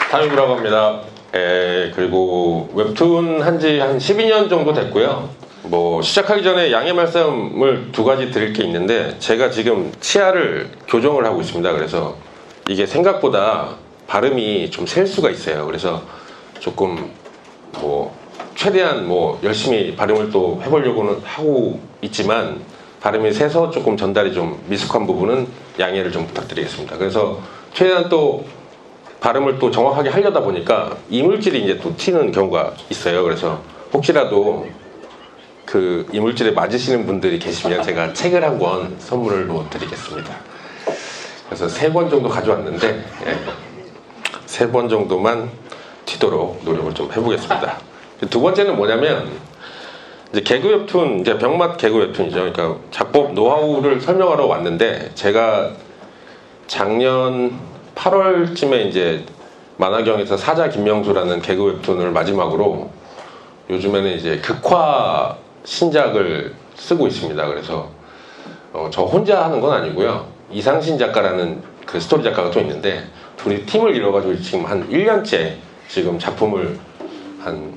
타미브라고 합니다. 그리고 웹툰 한지 한 12년 정도 됐고요. 뭐 시작하기 전에 양해 말씀을 두 가지 드릴 게 있는데, 제가 지금 치아를 교정을 하고 있습니다. 그래서 이게 생각보다 발음이 좀 셀 수가 있어요. 그래서 조금 뭐 최대한 뭐 열심히 발음을 또 해보려고는 하고 있지만, 발음이 세서 조금 전달이 좀 미숙한 부분은 양해를 좀 부탁드리겠습니다. 그래서 최대한 또 발음을 또 정확하게 하려다 보니까 이물질이 이제 또 튀는 경우가 있어요. 그래서 혹시라도 그 이물질에 맞으시는 분들이 계시면 제가 책을 한 권 선물로 드리겠습니다. 그래서 3권 정도 가져왔는데 3번 정도만 튀도록 노력을 좀 해보겠습니다. 두 번째는 뭐냐면, 이제 개그 웹툰, 이제 병맛 개그 웹툰이죠. 그러니까 작법 노하우를 설명하러 왔는데, 제가 작년 8월쯤에 이제 만화경에서 사자 김명수라는 개그 웹툰을 마지막으로 요즘에는 이제 극화 신작을 쓰고 있습니다. 그래서 저 혼자 하는 건 아니고요. 이상신 작가라는 그 스토리 작가가 또 있는데, 둘이 팀을 이뤄가지고 지금 한 1년째 지금 작품을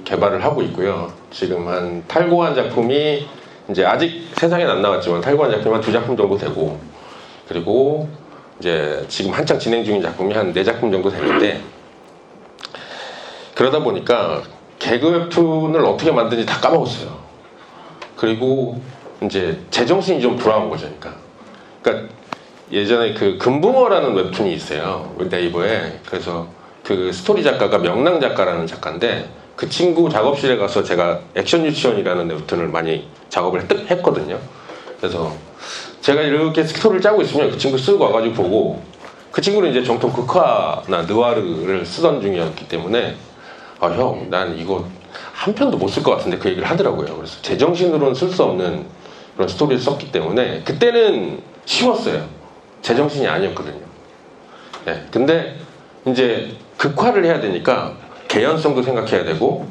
개발을 하고 있고요. 지금 한 탈고한 작품이 이제 아직 세상엔 안 나왔지만 탈고한 작품이 한 2작품 정도 되고, 그리고 이제 지금 한창 진행 중인 작품이 한 4작품 정도 되는데, 그러다 보니까 개그 웹툰을 어떻게 만드는지 다 까먹었어요. 그리고 이제 제정신이 좀 돌아온 거죠. 그러니까 예전에 그 금붕어라는 웹툰이 있어요, 네이버에. 그래서 그 스토리 작가가 명랑 작가라는 작가인데, 그 친구 작업실에 가서 제가 액션 유치원이라는 웹툰을 많이 작업을 했거든요. 그래서 제가 이렇게 스토리를 짜고 있으면 그 친구 쓰고 와가지고 보고, 그 친구는 이제 정통 극화나 느와르를 쓰던 중이었기 때문에 형, 난 이거 한 편도 못 쓸 것 같은데, 그 얘기를 하더라고요. 그래서 제정신으로는 쓸 수 없는 그런 스토리를 썼기 때문에 그때는 쉬웠어요. 제정신이 아니었거든요. 근데 이제 극화를 해야 되니까 개연성도 생각해야 되고,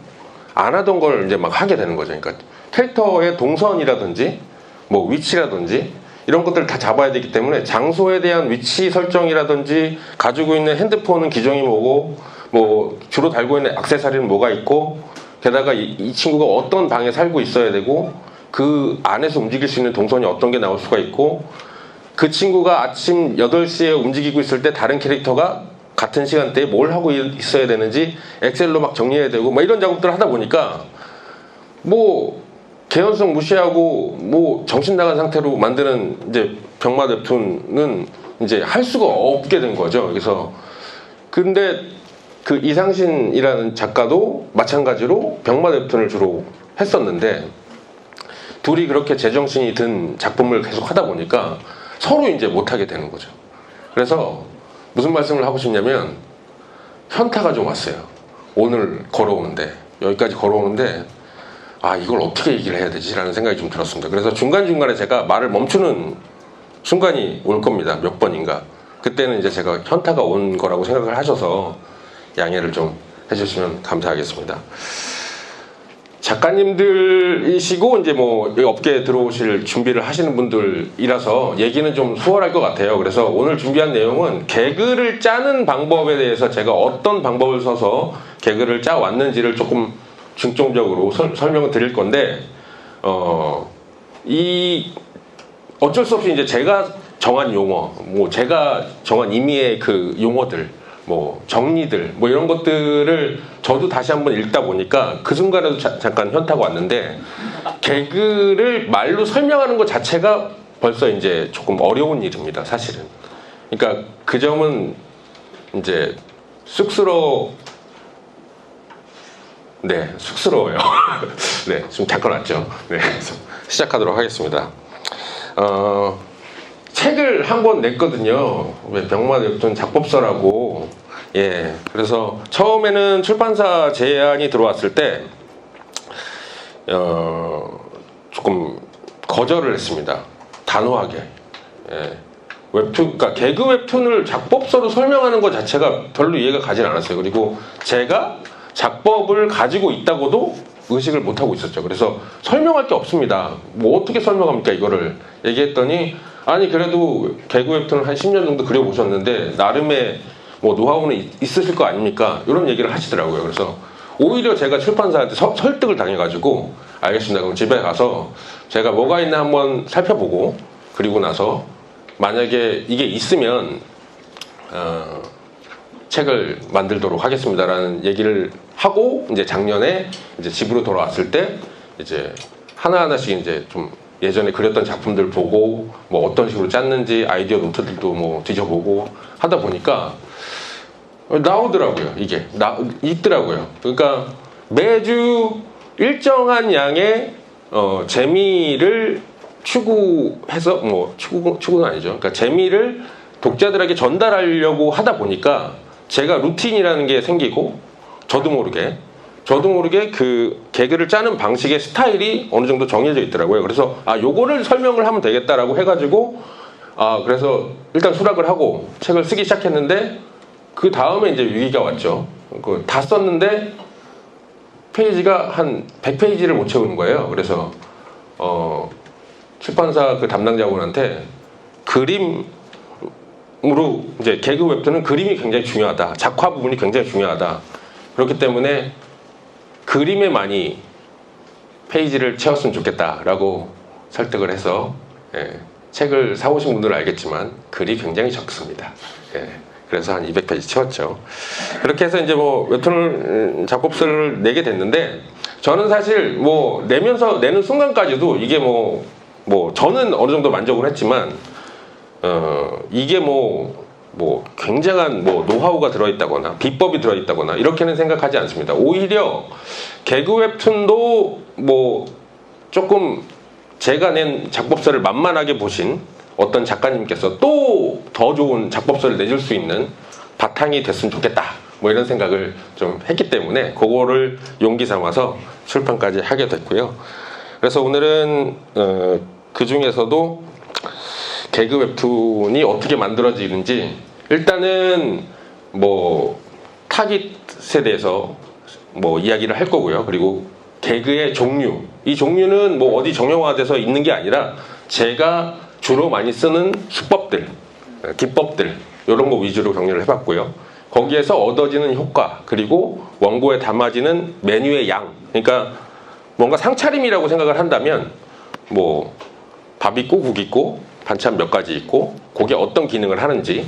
안 하던 걸 이제 막 하게 되는 거죠. 그러니까 캐릭터의 동선이라든지 뭐 위치라든지 이런 것들을 다 잡아야 되기 때문에, 장소에 대한 위치 설정이라든지, 가지고 있는 핸드폰은 기종이 뭐고, 뭐 주로 달고 있는 액세서리는 뭐가 있고, 게다가 이 친구가 어떤 방에 살고 있어야 되고, 그 안에서 움직일 수 있는 동선이 어떤 게 나올 수가 있고, 그 친구가 아침 8시에 움직이고 있을 때 다른 캐릭터가 같은 시간대에 뭘 하고 있어야 되는지 엑셀로 막 정리해야 되고, 막 이런 작업들을 하다 보니까 뭐 개연성 무시하고 뭐 정신 나간 상태로 만드는 이제 병맛 웹툰은 이제 할 수가 없게 된 거죠. 그래서 근데 그 이상신이라는 작가도 마찬가지로 병맛 웹툰을 주로 했었는데, 둘이 그렇게 제정신이 든 작품을 계속 하다 보니까 서로 이제 못하게 되는 거죠. 그래서 무슨 말씀을 하고 싶냐면, 현타가 좀 왔어요. 오늘 걸어오는데, 여기까지 걸어오는데, 이걸 어떻게 얘기를 해야 되지? 라는 생각이 좀 들었습니다. 그래서 중간중간에 제가 말을 멈추는 순간이 올 겁니다. 몇 번인가. 그때는 이제 제가 현타가 온 거라고 생각을 하셔서 양해를 좀 해주시면 감사하겠습니다. 작가님들이시고 이제 뭐 이 업계에 들어오실 준비를 하시는 분들이라서 얘기는 좀 수월할 것 같아요. 그래서 오늘 준비한 내용은 개그를 짜는 방법에 대해서 제가 어떤 방법을 써서 개그를 짜 왔는지를 조금 중점적으로 설명을 드릴 건데, 이 어쩔 수 없이 이제 제가 정한 용어, 뭐 제가 정한 의미의 그 용어들, 뭐 정리들, 뭐 이런 것들을 저도 다시 한번 읽다 보니까 그 순간에도 잠깐 현타가 왔는데, 개그를 말로 설명하는 것 자체가 벌써 이제 조금 어려운 일입니다, 사실은. 그러니까 그 점은 이제 쑥스러워요. 네, 좀 잠깐 왔죠. 네, 그래서 시작하도록 하겠습니다. 책을 한 권 냈거든요. 병맛 웹툰 작법서라고. 그래서 처음에는 출판사 제안이 들어왔을 때 조금 거절을 했습니다. 단호하게. 웹툰, 그러니까 개그 웹툰을 작법서로 설명하는 것 자체가 별로 이해가 가진 않았어요. 그리고 제가 작법을 가지고 있다고도 의식을 못하고 있었죠. 그래서 설명할 게 없습니다. 뭐 어떻게 설명합니까 이거를 얘기했더니, 아니 그래도 개그 웹툰을 한 10년 정도 그려보셨는데 나름의 뭐 노하우는 있으실 거 아닙니까? 이런 얘기를 하시더라고요. 그래서 오히려 제가 출판사한테 설득을 당해가지고 알겠습니다. 그럼 집에 가서 제가 뭐가 있나 한번 살펴보고 그리고 나서 만약에 이게 있으면 책을 만들도록 하겠습니다라는 얘기를 하고 이제 작년에 이제 집으로 돌아왔을 때 이제 하나하나씩 이제 좀 예전에 그렸던 작품들 보고 뭐 어떤 식으로 짰는지 아이디어 노트들도 뭐 뒤져보고 하다 보니까 나오더라고요. 이게 있더라고요. 그러니까 매주 일정한 양의 재미를 추구해서 뭐 추구는 아니죠. 그러니까 재미를 독자들에게 전달하려고 하다 보니까 제가 루틴이라는 게 생기고 저도 모르게 그 개그를 짜는 방식의 스타일이 어느 정도 정해져 있더라고요. 그래서 요거를 설명을 하면 되겠다라고 해가지고 그래서 일단 수락을 하고 책을 쓰기 시작했는데 그 다음에 이제 위기가 왔죠. 다 썼는데 페이지가 한 100페이지를 못 채우는 거예요. 그래서 출판사 그 담당자분한테 그림으로 이제 개그 웹툰은 그림이 굉장히 중요하다. 작화 부분이 굉장히 중요하다. 그렇기 때문에 그림에 많이 페이지를 채웠으면 좋겠다라고 설득을 해서 책을 사오신 분들은 알겠지만 글이 굉장히 적습니다. 그래서 한 200페이지 채웠죠. 그렇게 해서 이제 뭐 웹툰을 작업서를 내게 됐는데 저는 사실 뭐 내는 순간까지도 이게 뭐 저는 어느 정도 만족을 했지만 이게 뭐 굉장한 노하우가 들어있다거나 비법이 들어있다거나 이렇게는 생각하지 않습니다. 오히려 개그 웹툰도 조금 제가 낸 작법서를 만만하게 보신 어떤 작가님께서 또 더 좋은 작법서를 내줄 수 있는 바탕이 됐으면 좋겠다 이런 생각을 좀 했기 때문에 그거를 용기 삼아서 출판까지 하게 됐고요. 그래서 오늘은 그 중에서도 개그 웹툰이 어떻게 만들어지는지 일단은 타깃에 대해서 이야기를 할 거고요. 그리고 개그의 종류, 이 종류는 어디 정형화돼서 있는 게 아니라 제가 주로 많이 쓰는 수법들, 기법들 이런 거 위주로 정리를 해봤고요. 거기에서 얻어지는 효과, 그리고 원고에 담아지는 메뉴의 양, 그러니까 뭔가 상차림이라고 생각을 한다면 밥 있고 국 있고 반찬 몇 가지 있고 그게 어떤 기능을 하는지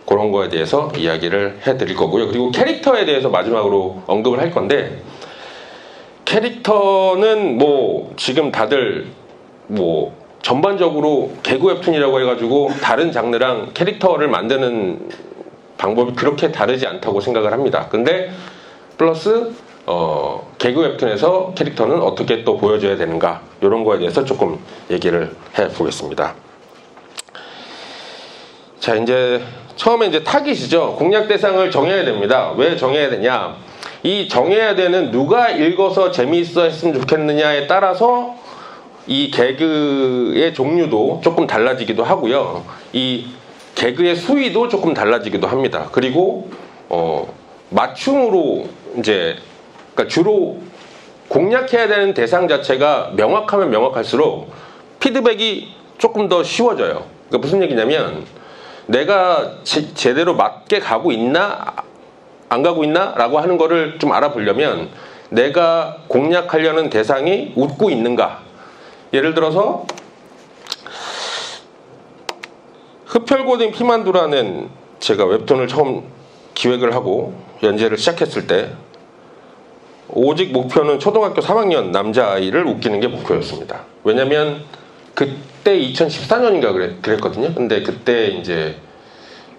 그런 거에 대해서 이야기를 해드릴 거고요. 그리고 캐릭터에 대해서 마지막으로 언급을 할 건데 캐릭터는 지금 다들 전반적으로 개그 웹툰이라고 해가지고 다른 장르랑 캐릭터를 만드는 방법이 그렇게 다르지 않다고 생각을 합니다. 근데 플러스 개그 웹툰에서 캐릭터는 어떻게 또 보여줘야 되는가 이런 거에 대해서 조금 얘기를 해보겠습니다. 자, 이제 처음에 이제 타깃이죠. 공략 대상을 정해야 됩니다. 왜 정해야 되냐? 이 정해야 되는 누가 읽어서 재미있어 했으면 좋겠느냐에 따라서 이 개그의 종류도 조금 달라지기도 하고요. 이 개그의 수위도 조금 달라지기도 합니다. 그리고 맞춤으로 이제 그러니까 주로 공략해야 되는 대상 자체가 명확하면 명확할수록 피드백이 조금 더 쉬워져요. 그러니까 무슨 얘기냐면 내가 제대로 맞게 가고 있나 안 가고 있나 라고 하는 거를 좀 알아보려면 내가 공략하려는 대상이 웃고 있는가. 예를 들어서 흡혈고딩 피만두라는 제가 웹툰을 처음 기획을 하고 연재를 시작했을 때 오직 목표는 초등학교 3학년 남자아이를 웃기는 게 목표였습니다. 왜냐면 그때 2014년인가 그랬거든요. 근데 그때 이제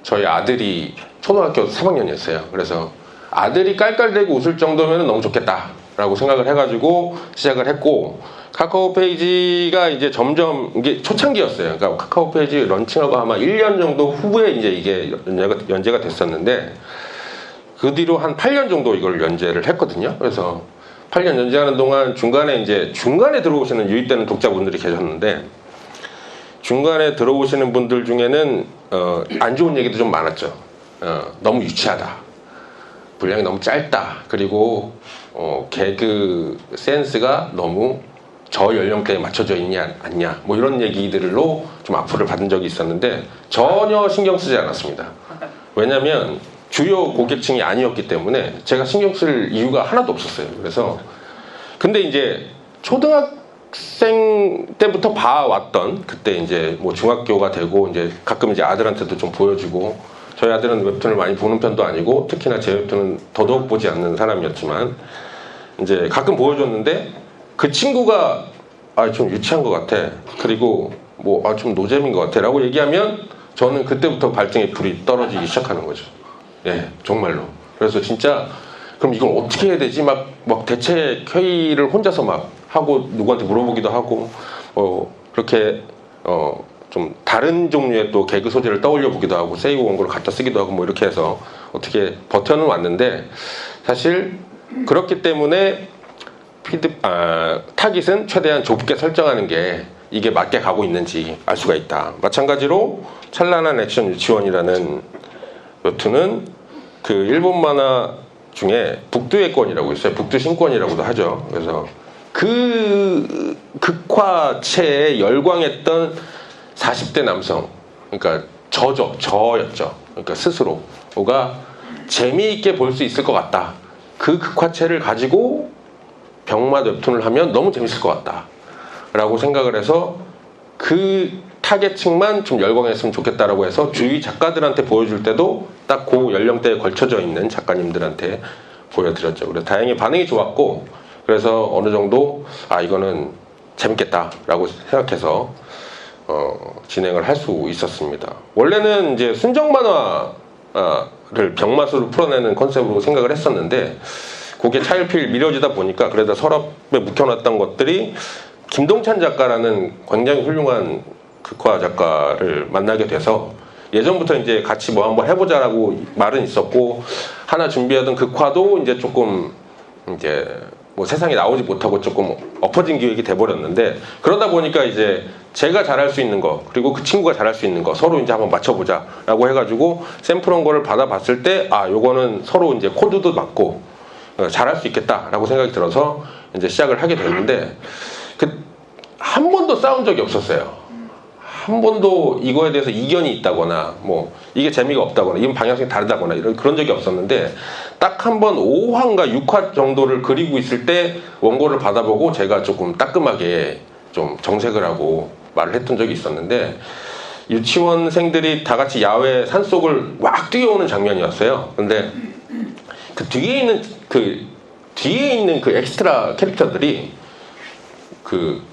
저희 아들이 초등학교 3학년이었어요. 그래서 아들이 깔깔대고 웃을 정도면 너무 좋겠다라고 생각을 해가지고 시작을 했고 카카오 페이지가 이제 점점 이게 초창기였어요. 그러니까 카카오 페이지 런칭하고 아마 1년 정도 후에 이제 이게 연재가 됐었는데 그 뒤로 한 8년 정도 이걸 연재를 했거든요. 그래서 8년 연재하는 동안 중간에 들어오시는 유입되는 독자분들이 계셨는데 중간에 들어오시는 분들 중에는 안 좋은 얘기도 좀 많았죠. 너무 유치하다. 분량이 너무 짧다. 그리고 개그 센스가 너무 저 연령대에 맞춰져 있냐 않냐 이런 얘기들로 좀 악플을 받은 적이 있었는데 전혀 신경 쓰지 않았습니다. 왜냐면 주요 고객층이 아니었기 때문에 제가 신경 쓸 이유가 하나도 없었어요. 그래서 근데 이제 초등학생 때부터 봐왔던, 그때 이제 뭐 중학교가 되고 이제 가끔 이제 아들한테도 좀 보여주고, 저희 아들은 웹툰을 많이 보는 편도 아니고 특히나 제 웹툰은 더더욱 보지 않는 사람이었지만 이제 가끔 보여줬는데 그 친구가 좀 유치한 것 같아, 그리고 뭐 좀 노잼인 것 같아 라고 얘기하면 저는 그때부터 발등에 불이 떨어지기 시작하는 거죠. 예, 정말로. 그래서 진짜 그럼 이걸 어떻게 해야 되지? 막 대책 회의를 혼자서 막 하고 누구한테 물어보기도 하고 그렇게 좀 다른 종류의 또 개그 소재를 떠올려 보기도 하고 세이브 원고를 갖다 쓰기도 하고 뭐 이렇게 해서 어떻게 버텨는 왔는데, 사실 그렇기 때문에 타깃은 최대한 좁게 설정하는 게 이게 맞게 가고 있는지 알 수가 있다. 마찬가지로 찬란한 액션 유치원이라는 웹툰은 그 일본 만화 중에 북두의 권이라고 있어요. 북두 신권이라고도 하죠. 그래서 그 극화체에 열광했던 40대 남성, 그러니까 저였죠. 그러니까 스스로가 재미있게 볼 수 있을 것 같다. 그 극화체를 가지고 병맛 웹툰을 하면 너무 재밌을 것 같다 라고 생각을 해서 그 타겟층만 좀 열광했으면 좋겠다라고 해서 주위 작가들한테 보여줄 때도 딱 그 연령대에 걸쳐져 있는 작가님들한테 보여드렸죠. 그래서 다행히 반응이 좋았고, 그래서 어느 정도 이거는 재밌겠다라고 생각해서 진행을 할 수 있었습니다. 원래는 이제 순정 만화를 병맛으로 풀어내는 컨셉으로 생각을 했었는데 그게 차일피일 미뤄지다 보니까 그래도 서랍에 묵혀놨던 것들이 김동찬 작가라는 굉장히 훌륭한 극화 작가를 만나게 돼서 예전부터 이제 같이 뭐 한번 해보자라고 말은 있었고, 하나 준비하던 극화도 이제 조금 이제 뭐 세상에 나오지 못하고 조금 엎어진 기획이 돼버렸는데, 그러다 보니까 이제 제가 잘할 수 있는 거 그리고 그 친구가 잘할 수 있는 거 서로 이제 한번 맞춰보자 라고 해가지고 샘플 원고를 받아봤을 때 요거는 서로 이제 코드도 맞고 잘할 수 있겠다 라고 생각이 들어서 이제 시작을 하게 됐는데, 한 번도 싸운 적이 없었어요. 한 번도 이거에 대해서 이견이 있다거나 뭐 이게 재미가 없다거나 이건 방향성이 다르다거나 그런 적이 없었는데, 딱 한 번 5화인가 6화 정도를 그리고 있을 때 원고를 받아보고 제가 조금 따끔하게 좀 정색을 하고 말을 했던 적이 있었는데, 유치원생들이 다 같이 야외 산속을 막 뛰어오는 장면이었어요. 근데 그 뒤에 있는 그 엑스트라 캐릭터들이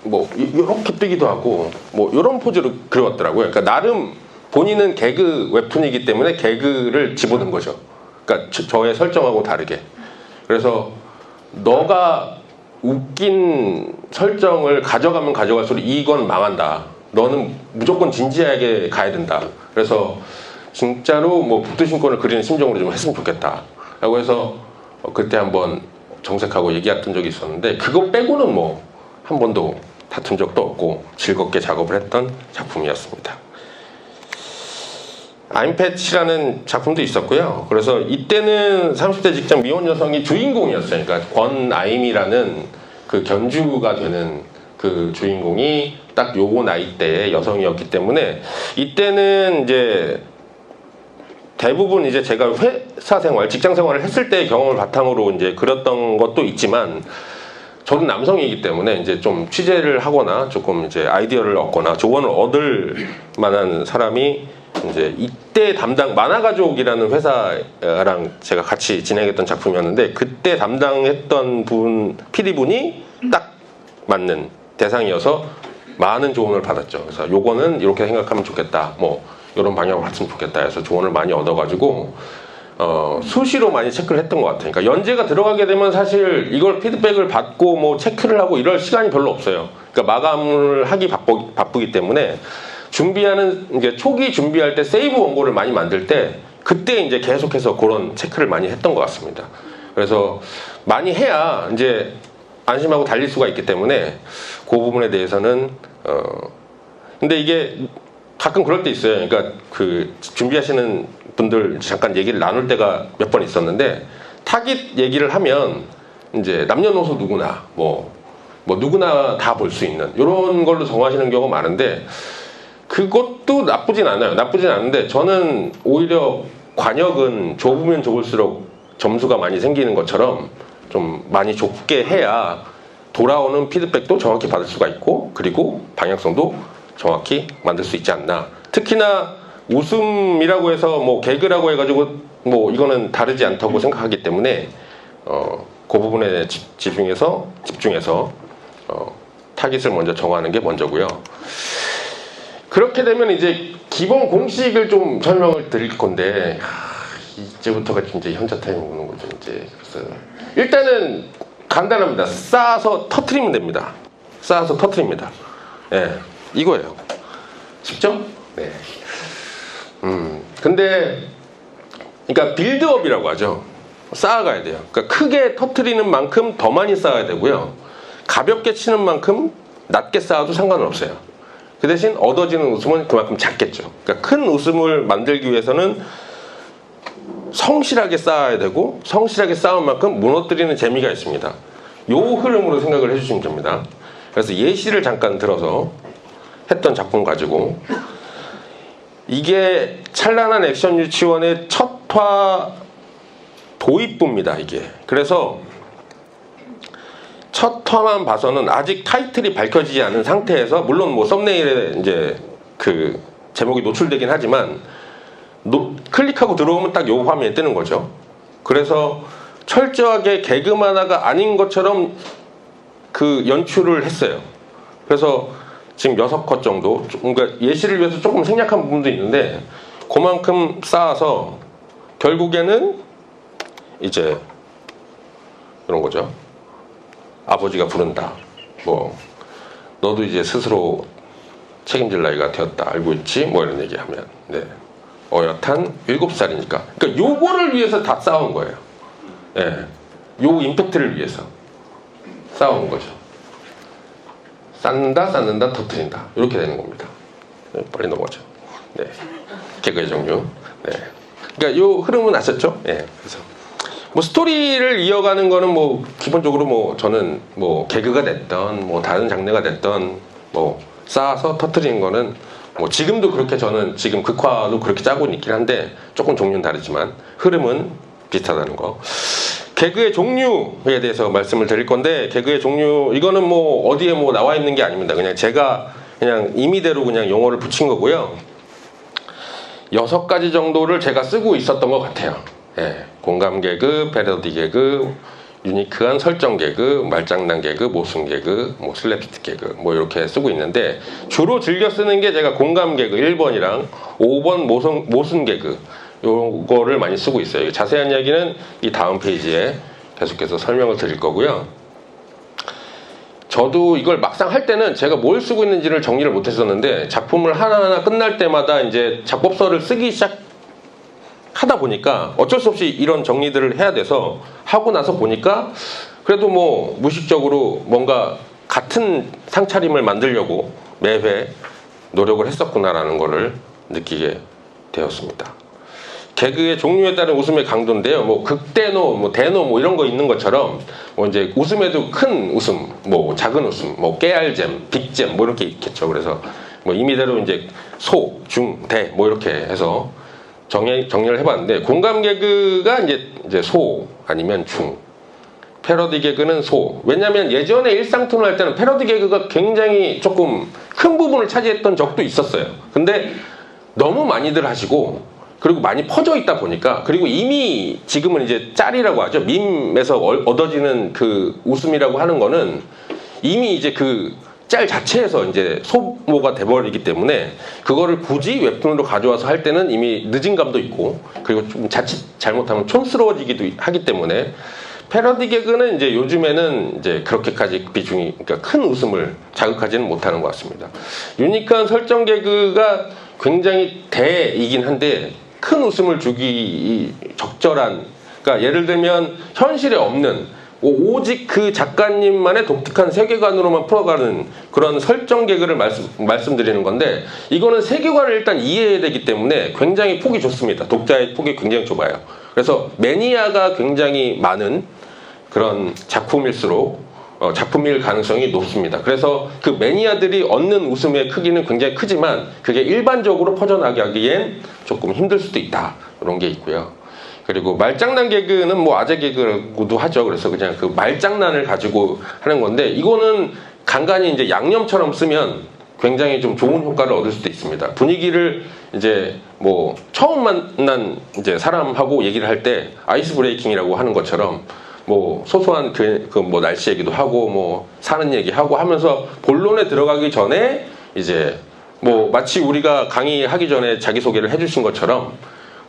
뭐 이렇게 뛰기도 하고 뭐 이런 포즈로 그려왔더라고요. 그러니까 나름 본인은 개그 웹툰이기 때문에 개그를 집어넣은 거죠. 그러니까 저의 설정하고 다르게. 그래서 너가 웃긴 설정을 가져가면 가져갈수록 이건 망한다. 너는 무조건 진지하게 가야 된다. 그래서 진짜로 뭐 북두신권을 그리는 심정으로 좀 했으면 좋겠다 라고 해서 그때 한번 정색하고 얘기했던 적이 있었는데, 그거 빼고는 뭐 한 번도 다툰 적도 없고 즐겁게 작업을 했던 작품이었습니다. 아임패치라는 작품도 있었고요. 그래서 이때는 30대 직장 미혼 여성이 주인공이었어요. 그러니까 권아임이라는 그 견주가 되는 그 주인공이 딱 요거 나이대의 여성이었기 때문에 이때는 이제 대부분 이제 제가 회사 생활, 직장 생활을 했을 때의 경험을 바탕으로 이제 그렸던 것도 있지만, 저는 남성이기 때문에 이제 좀 취재를 하거나 조금 이제 아이디어를 얻거나 조언을 얻을 만한 사람이 이제 이때 담당 만화가족이라는 회사랑 제가 같이 진행했던 작품이었는데, 그때 담당했던 PD분이 딱 맞는 대상이어서 많은 조언을 받았죠. 그래서 요거는 이렇게 생각하면 좋겠다, 뭐 이런 방향으로 갔으면 좋겠다 해서 조언을 많이 얻어가지고 수시로 많이 체크를 했던 것 같아요. 그러니까 연재가 들어가게 되면 사실 이걸 피드백을 받고 뭐 체크를 하고 이럴 시간이 별로 없어요. 그러니까 마감을 하기 바쁘기 때문에 준비하는 이제 초기 준비할 때 세이브 원고를 많이 만들 때 그때 이제 계속해서 그런 체크를 많이 했던 것 같습니다. 그래서 많이 해야 이제 안심하고 달릴 수가 있기 때문에 그 부분에 대해서는 근데 이게 가끔 그럴 때 있어요. 그러니까 그 준비하시는 분들 잠깐 얘기를 나눌 때가 몇 번 있었는데, 타깃 얘기를 하면 이제 남녀노소 누구나 뭐 누구나 다 볼 수 있는 이런 걸로 정하시는 경우가 많은데, 그것도 나쁘진 않아요. 나쁘진 않은데 저는 오히려 관역은 좁으면 좁을수록 점수가 많이 생기는 것처럼 좀 많이 좁게 해야 돌아오는 피드백도 정확히 받을 수가 있고 그리고 방향성도 정확히 만들 수 있지 않나. 특히나 웃음이라고 해서 뭐 개그라고 해가지고 뭐 이거는 다르지 않다고 생각하기 때문에 그 부분에 집중해서 타깃을 먼저 정하는 게 먼저고요. 그렇게 되면 이제 기본 공식을 좀 설명을 드릴 건데 이제부터가 이제 현자 타임 오는 거죠. 이제 그래서 일단은 간단합니다. 쌓아서 터트리면 됩니다. 쌓아서 터트립니다. 예, 이거예요. 쉽죠? 네. 근데 그러니까 빌드업이라고 하죠. 쌓아가야 돼요. 그러니까 크게 터트리는 만큼 더 많이 쌓아야 되고요. 가볍게 치는 만큼 낮게 쌓아도 상관은 없어요. 그 대신 얻어지는 웃음은 그만큼 작겠죠. 그러니까 큰 웃음을 만들기 위해서는 성실하게 쌓아야 되고 성실하게 쌓은 만큼 무너뜨리는 재미가 있습니다. 요 흐름으로 생각을 해주시면 됩니다. 그래서 예시를 잠깐 들어서 했던 작품 가지고 이게 찬란한 액션 유치원의 첫 화 도입부입니다. 이게 그래서 첫 화만 봐서는 아직 타이틀이 밝혀지지 않은 상태에서 물론 뭐 썸네일에 이제 그 제목이 노출되긴 하지만 클릭하고 들어오면 딱 요 화면에 뜨는 거죠. 그래서 철저하게 개그 만화가 아닌 것처럼 그 연출을 했어요. 그래서 지금 6컷 정도, 그러니까 예시를 위해서 조금 생략한 부분도 있는데 그만큼 쌓아서 결국에는 이제 이런 거죠. 아버지가 부른다. 뭐 너도 이제 스스로 책임질 나이가 되었다. 알고 있지? 뭐 이런 얘기하면 네. 어엿한 7살이니까. 그러니까 요거를 위해서 다 싸운 거예요. 예. 요 임팩트를 위해서 싸운 거죠. 쌓는다, 터뜨린다. 이렇게 되는 겁니다. 네, 빨리 넘어가죠. 네. 개그의 종류. 네. 그러니까 요 흐름은 아셨죠? 예. 그래서 뭐 스토리를 이어가는 거는 뭐 기본적으로 뭐 저는 뭐 개그가 됐던 뭐 다른 장르가 됐던 뭐 쌓아서 터뜨리는 거는 뭐 지금도 그렇게 저는 지금 극화도 그렇게 짜고 있긴 한데 조금 종류는 다르지만 흐름은 비슷하다는 거. 개그의 종류에 대해서 말씀을 드릴 건데 개그의 종류 이거는 뭐 어디에 뭐 나와 있는 게 아닙니다. 그냥 제가 그냥 임의대로 그냥 용어를 붙인 거고요. 6가지 정도를 제가 쓰고 있었던 것 같아요. 예, 공감 개그, 패러디 개그, 유니크한 설정 개그, 말장난 개그, 모순 개그, 뭐 슬랩스틱 개그 뭐 이렇게 쓰고 있는데 주로 즐겨 쓰는 게 제가 공감 개그 1번이랑 5번 모순 개그 요거를 많이 쓰고 있어요. 자세한 이야기는 이 다음 페이지에 계속해서 설명을 드릴 거고요. 저도 이걸 막상 할 때는 제가 뭘 쓰고 있는지를 정리를 못 했었는데 작품을 하나하나 끝날 때마다 이제 작법서를 쓰기 시작하다 보니까 어쩔 수 없이 이런 정리들을 해야 돼서 하고 나서 보니까 그래도 뭐 무의식적으로 뭔가 같은 상차림을 만들려고 매회 노력을 했었구나라는 거를 느끼게 되었습니다. 개그의 종류에 따른 웃음의 강도인데요. 뭐 극대노, 뭐 대노, 뭐 이런 거 있는 것처럼 뭐 이제 웃음에도 큰 웃음, 뭐 작은 웃음, 뭐 깨알잼, 빅잼 뭐 이렇게 있겠죠. 그래서 뭐 임의대로 이제 소, 중, 대 뭐 이렇게 해서 정리를 해봤는데 공감 개그가 이제 소 아니면 중, 패러디 개그는 소. 왜냐하면 예전에 일상톤을 할 때는 패러디 개그가 굉장히 조금 큰 부분을 차지했던 적도 있었어요. 근데 너무 많이들 하시고. 그리고 많이 퍼져 있다 보니까 그리고 이미 지금은 이제 짤이라고 하죠. 밈에서 얻어지는 그 웃음이라고 하는 거는 이미 이제 그 짤 자체에서 이제 소모가 돼버리기 때문에 그거를 굳이 웹툰으로 가져와서 할 때는 이미 늦은 감도 있고 그리고 좀 자칫 잘못하면 촌스러워지기도 하기 때문에 패러디 개그는 이제 요즘에는 이제 그렇게까지 비중이 그러니까 큰 웃음을 자극하지는 못하는 것 같습니다. 유니크한 설정 개그가 굉장히 대이긴 한데 큰 웃음을 주기 적절한 그러니까 예를 들면 현실에 없는 오직 그 작가님만의 독특한 세계관으로만 풀어가는 그런 설정 개그를 말씀드리는 건데 이거는 세계관을 일단 이해해야 되기 때문에 굉장히 폭이 좁습니다. 독자의 폭이 굉장히 좁아요. 그래서 매니아가 굉장히 많은 그런 작품일수록 작품일 가능성이 높습니다. 그래서 그 매니아들이 얻는 웃음의 크기는 굉장히 크지만 그게 일반적으로 퍼져나가기엔 조금 힘들 수도 있다. 이런 게 있고요. 그리고 말장난 개그는 뭐 아재 개그라고도 하죠. 그래서 그냥 그 말장난을 가지고 하는 건데 이거는 간간히 이제 양념처럼 쓰면 굉장히 좀 좋은 효과를 얻을 수도 있습니다. 분위기를 이제 뭐 처음 만난 이제 사람하고 얘기를 할 때 아이스 브레이킹이라고 하는 것처럼 뭐 소소한 그 뭐 날씨 얘기도 하고 뭐 사는 얘기하고 하면서 본론에 들어가기 전에 이제 뭐 마치 우리가 강의하기 전에 자기소개를 해주신 것처럼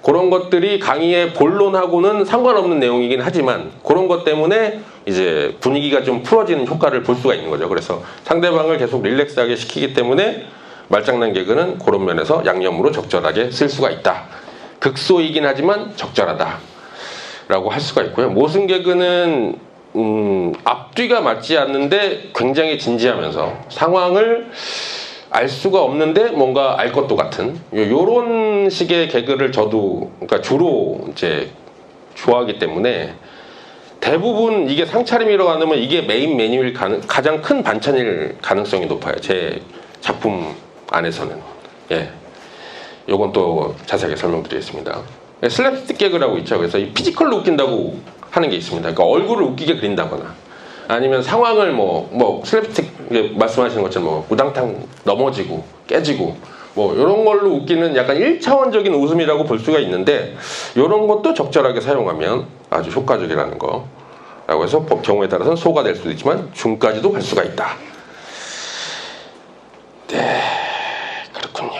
그런 것들이 강의의 본론하고는 상관없는 내용이긴 하지만 그런 것 때문에 이제 분위기가 좀 풀어지는 효과를 볼 수가 있는 거죠. 그래서 상대방을 계속 릴렉스하게 시키기 때문에 말장난 개그는 그런 면에서 양념으로 적절하게 쓸 수가 있다. 극소이긴 하지만 적절하다 라고 할 수가 있고요. 모순 개그는 앞뒤가 맞지 않는데 굉장히 진지하면서 상황을 알 수가 없는데 뭔가 알 것도 같은 요런 식의 개그를 저도 그러니까 주로 이제 좋아하기 때문에 대부분 이게 상차림이라고 하면 이게 메인 메뉴일 가장 큰 반찬일 가능성이 높아요. 제 작품 안에서는. 예. 요건 또 자세하게 설명드리겠습니다. 슬랩스틱 개그라고 있죠. 그래서 이 피지컬로 웃긴다고 하는 게 있습니다. 그러니까 얼굴을 웃기게 그린다거나 아니면 상황을 뭐 슬랩스틱 말씀하시는 것처럼 뭐 우당탕 넘어지고 깨지고 뭐 이런 걸로 웃기는 약간 1차원적인 웃음이라고 볼 수가 있는데 이런 것도 적절하게 사용하면 아주 효과적이라는 거 라고 해서 경우에 따라서는 소가 될 수도 있지만 중까지도 갈 수가 있다. 네, 그렇군요.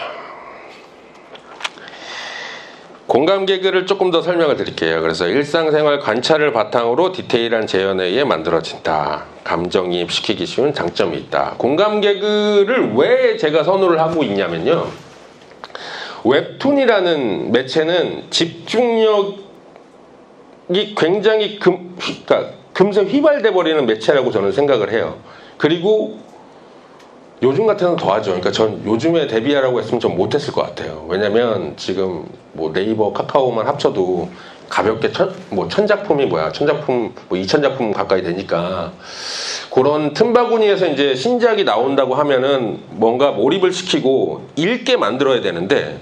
공감 개그를 조금 더 설명을 드릴게요. 그래서 일상생활 관찰을 바탕으로 디테일한 재현에 의해 만들어진다. 감정이입 시키기 쉬운 장점이 있다. 공감 개그를 왜 제가 선호를 하고 있냐면요. 웹툰이라는 매체는 집중력이 굉장히 그러니까 금세 휘발돼 버리는 매체라고 저는 생각을 해요. 그리고 요즘 같아서는 더하죠. 그러니까 전 요즘에 데뷔하라고 했으면 좀 못했을 것 같아요. 왜냐면 지금 뭐 네이버, 카카오만 합쳐도 가볍게 천작품이 천작품 뭐 2000작품 가까이 되니까 그런 틈바구니에서 이제 신작이 나온다고 하면은 뭔가 몰입을 시키고 읽게 만들어야 되는데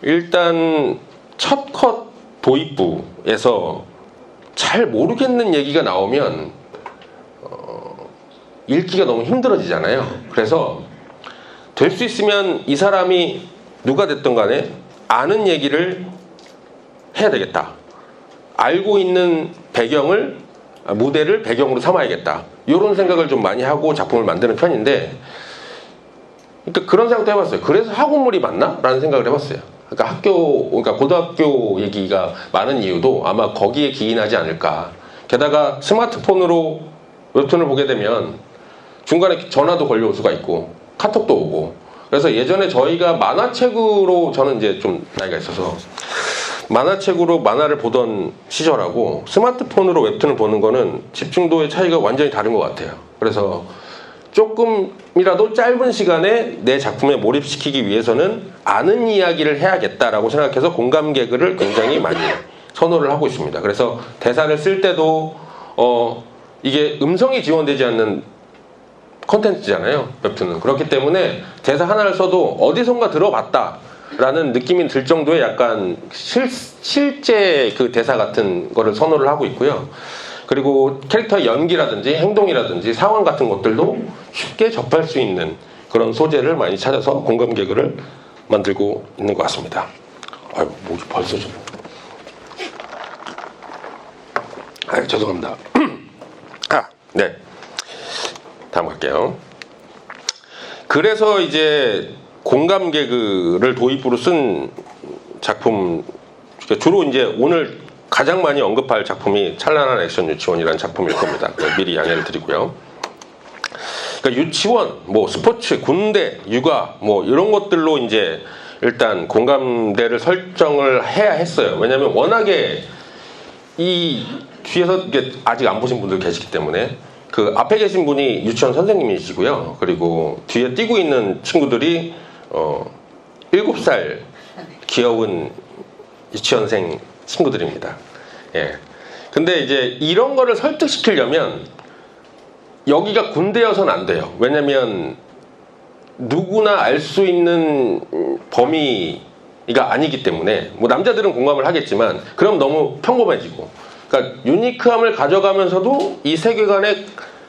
일단 첫 컷 도입부에서 잘 모르겠는 얘기가 나오면 읽기가 너무 힘들어지잖아요. 그래서 될 수 있으면 이 사람이 누가 됐든 간에 아는 얘기를 해야 되겠다. 알고 있는 무대를 배경으로 삼아야겠다. 이런 생각을 좀 많이 하고 작품을 만드는 편인데 그러니까 그런 생각도 해봤어요. 그래서 학원물이 맞나? 라는 생각을 해봤어요. 그러니까 고등학교 얘기가 많은 이유도 아마 거기에 기인하지 않을까. 게다가 스마트폰으로 웹툰을 보게 되면 중간에 전화도 걸려올 수가 있고 카톡도 오고 그래서 예전에 저희가 만화책으로 저는 이제 좀 나이가 있어서 만화책으로 만화를 보던 시절하고 스마트폰으로 웹툰을 보는 거는 집중도의 차이가 완전히 다른 것 같아요. 그래서 조금이라도 짧은 시간에 내 작품에 몰입시키기 위해서는 아는 이야기를 해야겠다라고 생각해서 공감 개그를 굉장히 많이 선호를 하고 있습니다. 그래서 대사를 쓸 때도 이게 음성이 지원되지 않는 콘텐츠잖아요. 웹툰은. 그렇기 때문에 대사 하나를 써도 어디선가 들어봤다 라는 느낌이 들 정도의 약간 실제 그 대사 같은 거를 선호를 하고 있고요. 그리고 캐릭터의 연기라든지 행동이라든지 상황 같은 것들도 쉽게 접할 수 있는 그런 소재를 많이 찾아서 공감 개그를 만들고 있는 것 같습니다. 아유, 뭐지 벌써 좀. 아유, 죄송합니다. 네. 다음 갈게요. 그래서 이제 공감 개그를 도입부로 쓴 작품, 주로 이제 오늘 가장 많이 언급할 작품이 찬란한 액션 유치원이라는 작품일 겁니다. 미리 양해를 드리고요. 그러니까 유치원, 뭐 스포츠, 군대, 육아, 뭐 이런 것들로 이제 일단 공감대를 설정을 해야 했어요. 왜냐하면 워낙에 이 뒤에서 이게 아직 안 보신 분들 계시기 때문에 그 앞에 계신 분이 유치원 선생님이시고요. 그리고 뒤에 뛰고 있는 친구들이 7살 귀여운 유치원생 친구들입니다. 예. 근데 이제 이런 거를 설득시키려면 여기가 군대여서는 안 돼요. 왜냐면 누구나 알 수 있는 범위가 아니기 때문에 뭐 남자들은 공감을 하겠지만 그럼 너무 평범해지고, 그러니까 유니크함을 가져가면서도 이 세계관에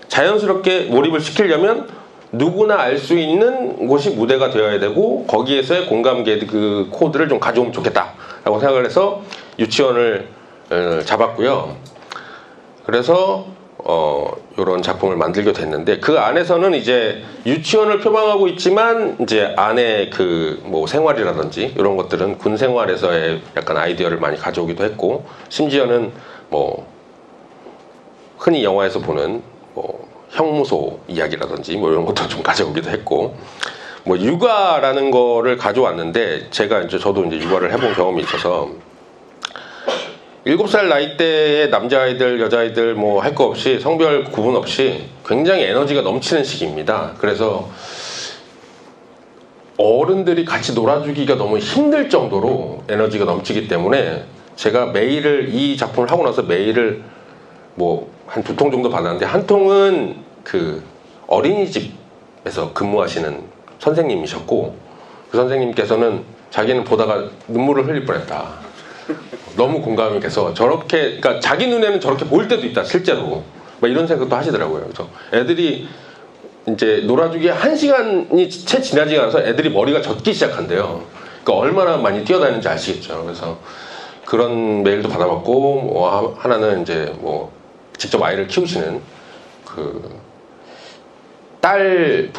자연스럽게 몰입을 시키려면 누구나 알 수 있는 곳이 무대가 되어야 되고 거기에서의 공감계 그 코드를 좀 가져오면 좋겠다라고 생각을 해서 유치원을 잡았고요. 그래서 이런 작품을 만들게 됐는데, 그 안에서는 이제 유치원을 표방하고 있지만 이제 안에 그 뭐 생활이라든지 이런 것들은 군 생활에서의 약간 아이디어를 많이 가져오기도 했고, 심지어는 뭐 흔히 영화에서 보는 뭐 형무소 이야기라든지 뭐 이런 것도 좀 가져오기도 했고, 뭐 육아라는 거를 가져왔는데, 제가 이제 저도 이제 육아를 해본 경험이 있어서 7살 나이대의 남자아이들, 여자아이들 뭐 할 거 없이 성별 구분 없이 굉장히 에너지가 넘치는 시기입니다. 그래서 어른들이 같이 놀아주기가 너무 힘들 정도로 에너지가 넘치기 때문에 제가 메일을, 이 작품을 하고 나서 메일을 뭐 한 2통 정도 받았는데, 한 통은 그 어린이집에서 근무하시는 선생님이셨고, 그 선생님께서는 자기는 보다가 눈물을 흘릴 뻔했다. 너무 공감이 돼서 저렇게, 그러니까 자기 눈에는 저렇게 보일 때도 있다 실제로, 막 이런 생각도 하시더라고요. 그래서 애들이 이제 놀아주기 1시간이 채 지나지 않아서 애들이 머리가 젖기 시작한대요. 그러니까 얼마나 많이 뛰어다니는지 아시겠죠. 그래서 그런 메일도 받아봤고, 뭐 하나는 이제 뭐 직접 아이를 키우시는 그 딸을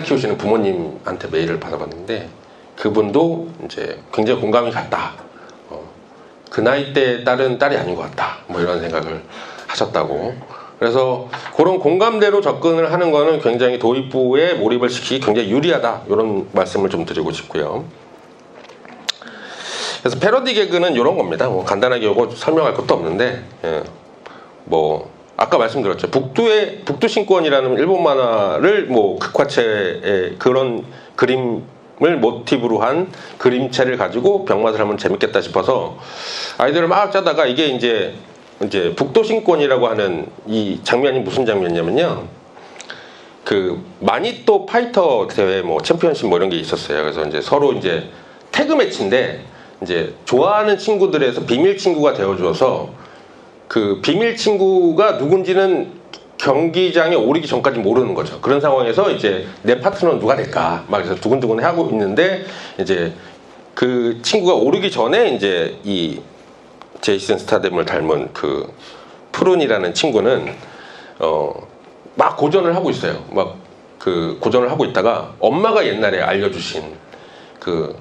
키우시는 부모님한테 메일을 받아봤는데, 그분도 이제 굉장히 공감이 갔다. 그 나이 때 딸은 딸이 아닌 것 같다. 뭐 이런 생각을 하셨다고. 그래서 그런 공감대로 접근을 하는 거는 굉장히 도입부에 몰입을 시키기 굉장히 유리하다. 이런 말씀을 좀 드리고 싶고요. 그래서 패러디 개그는 이런 겁니다. 뭐 간단하게 이거 설명할 것도 없는데, 뭐 아까 말씀드렸죠. 북두 신권이라는 일본 만화를 뭐 극화체의 그런 그림을 모티브로 한 그림체를 가지고 병맛을 하면 재밌겠다 싶어서 아이디어를 막 짜다가, 이게 이제 북도 신권이라고 하는 이 장면이 무슨 장면이냐면요, 그 마니또 파이터 대회 뭐 챔피언십 뭐 이런 게 있었어요. 그래서 이제 서로 이제 태그 매치인데, 이제 좋아하는 친구들에서 비밀 친구가 되어줘서 그 비밀 친구가 누군지는 경기장에 오르기 전까지 모르는 거죠. 그런 상황에서 이제 내 파트너는 누가 될까 막 그래서 두근두근 하고 있는데, 이제 그 친구가 오르기 전에 이제 이 제이슨 스타뎀을 닮은 그 푸른이라는 친구는 막 고전을 하고 있어요. 막 그 고전을 하고 있다가 엄마가 옛날에 알려주신 그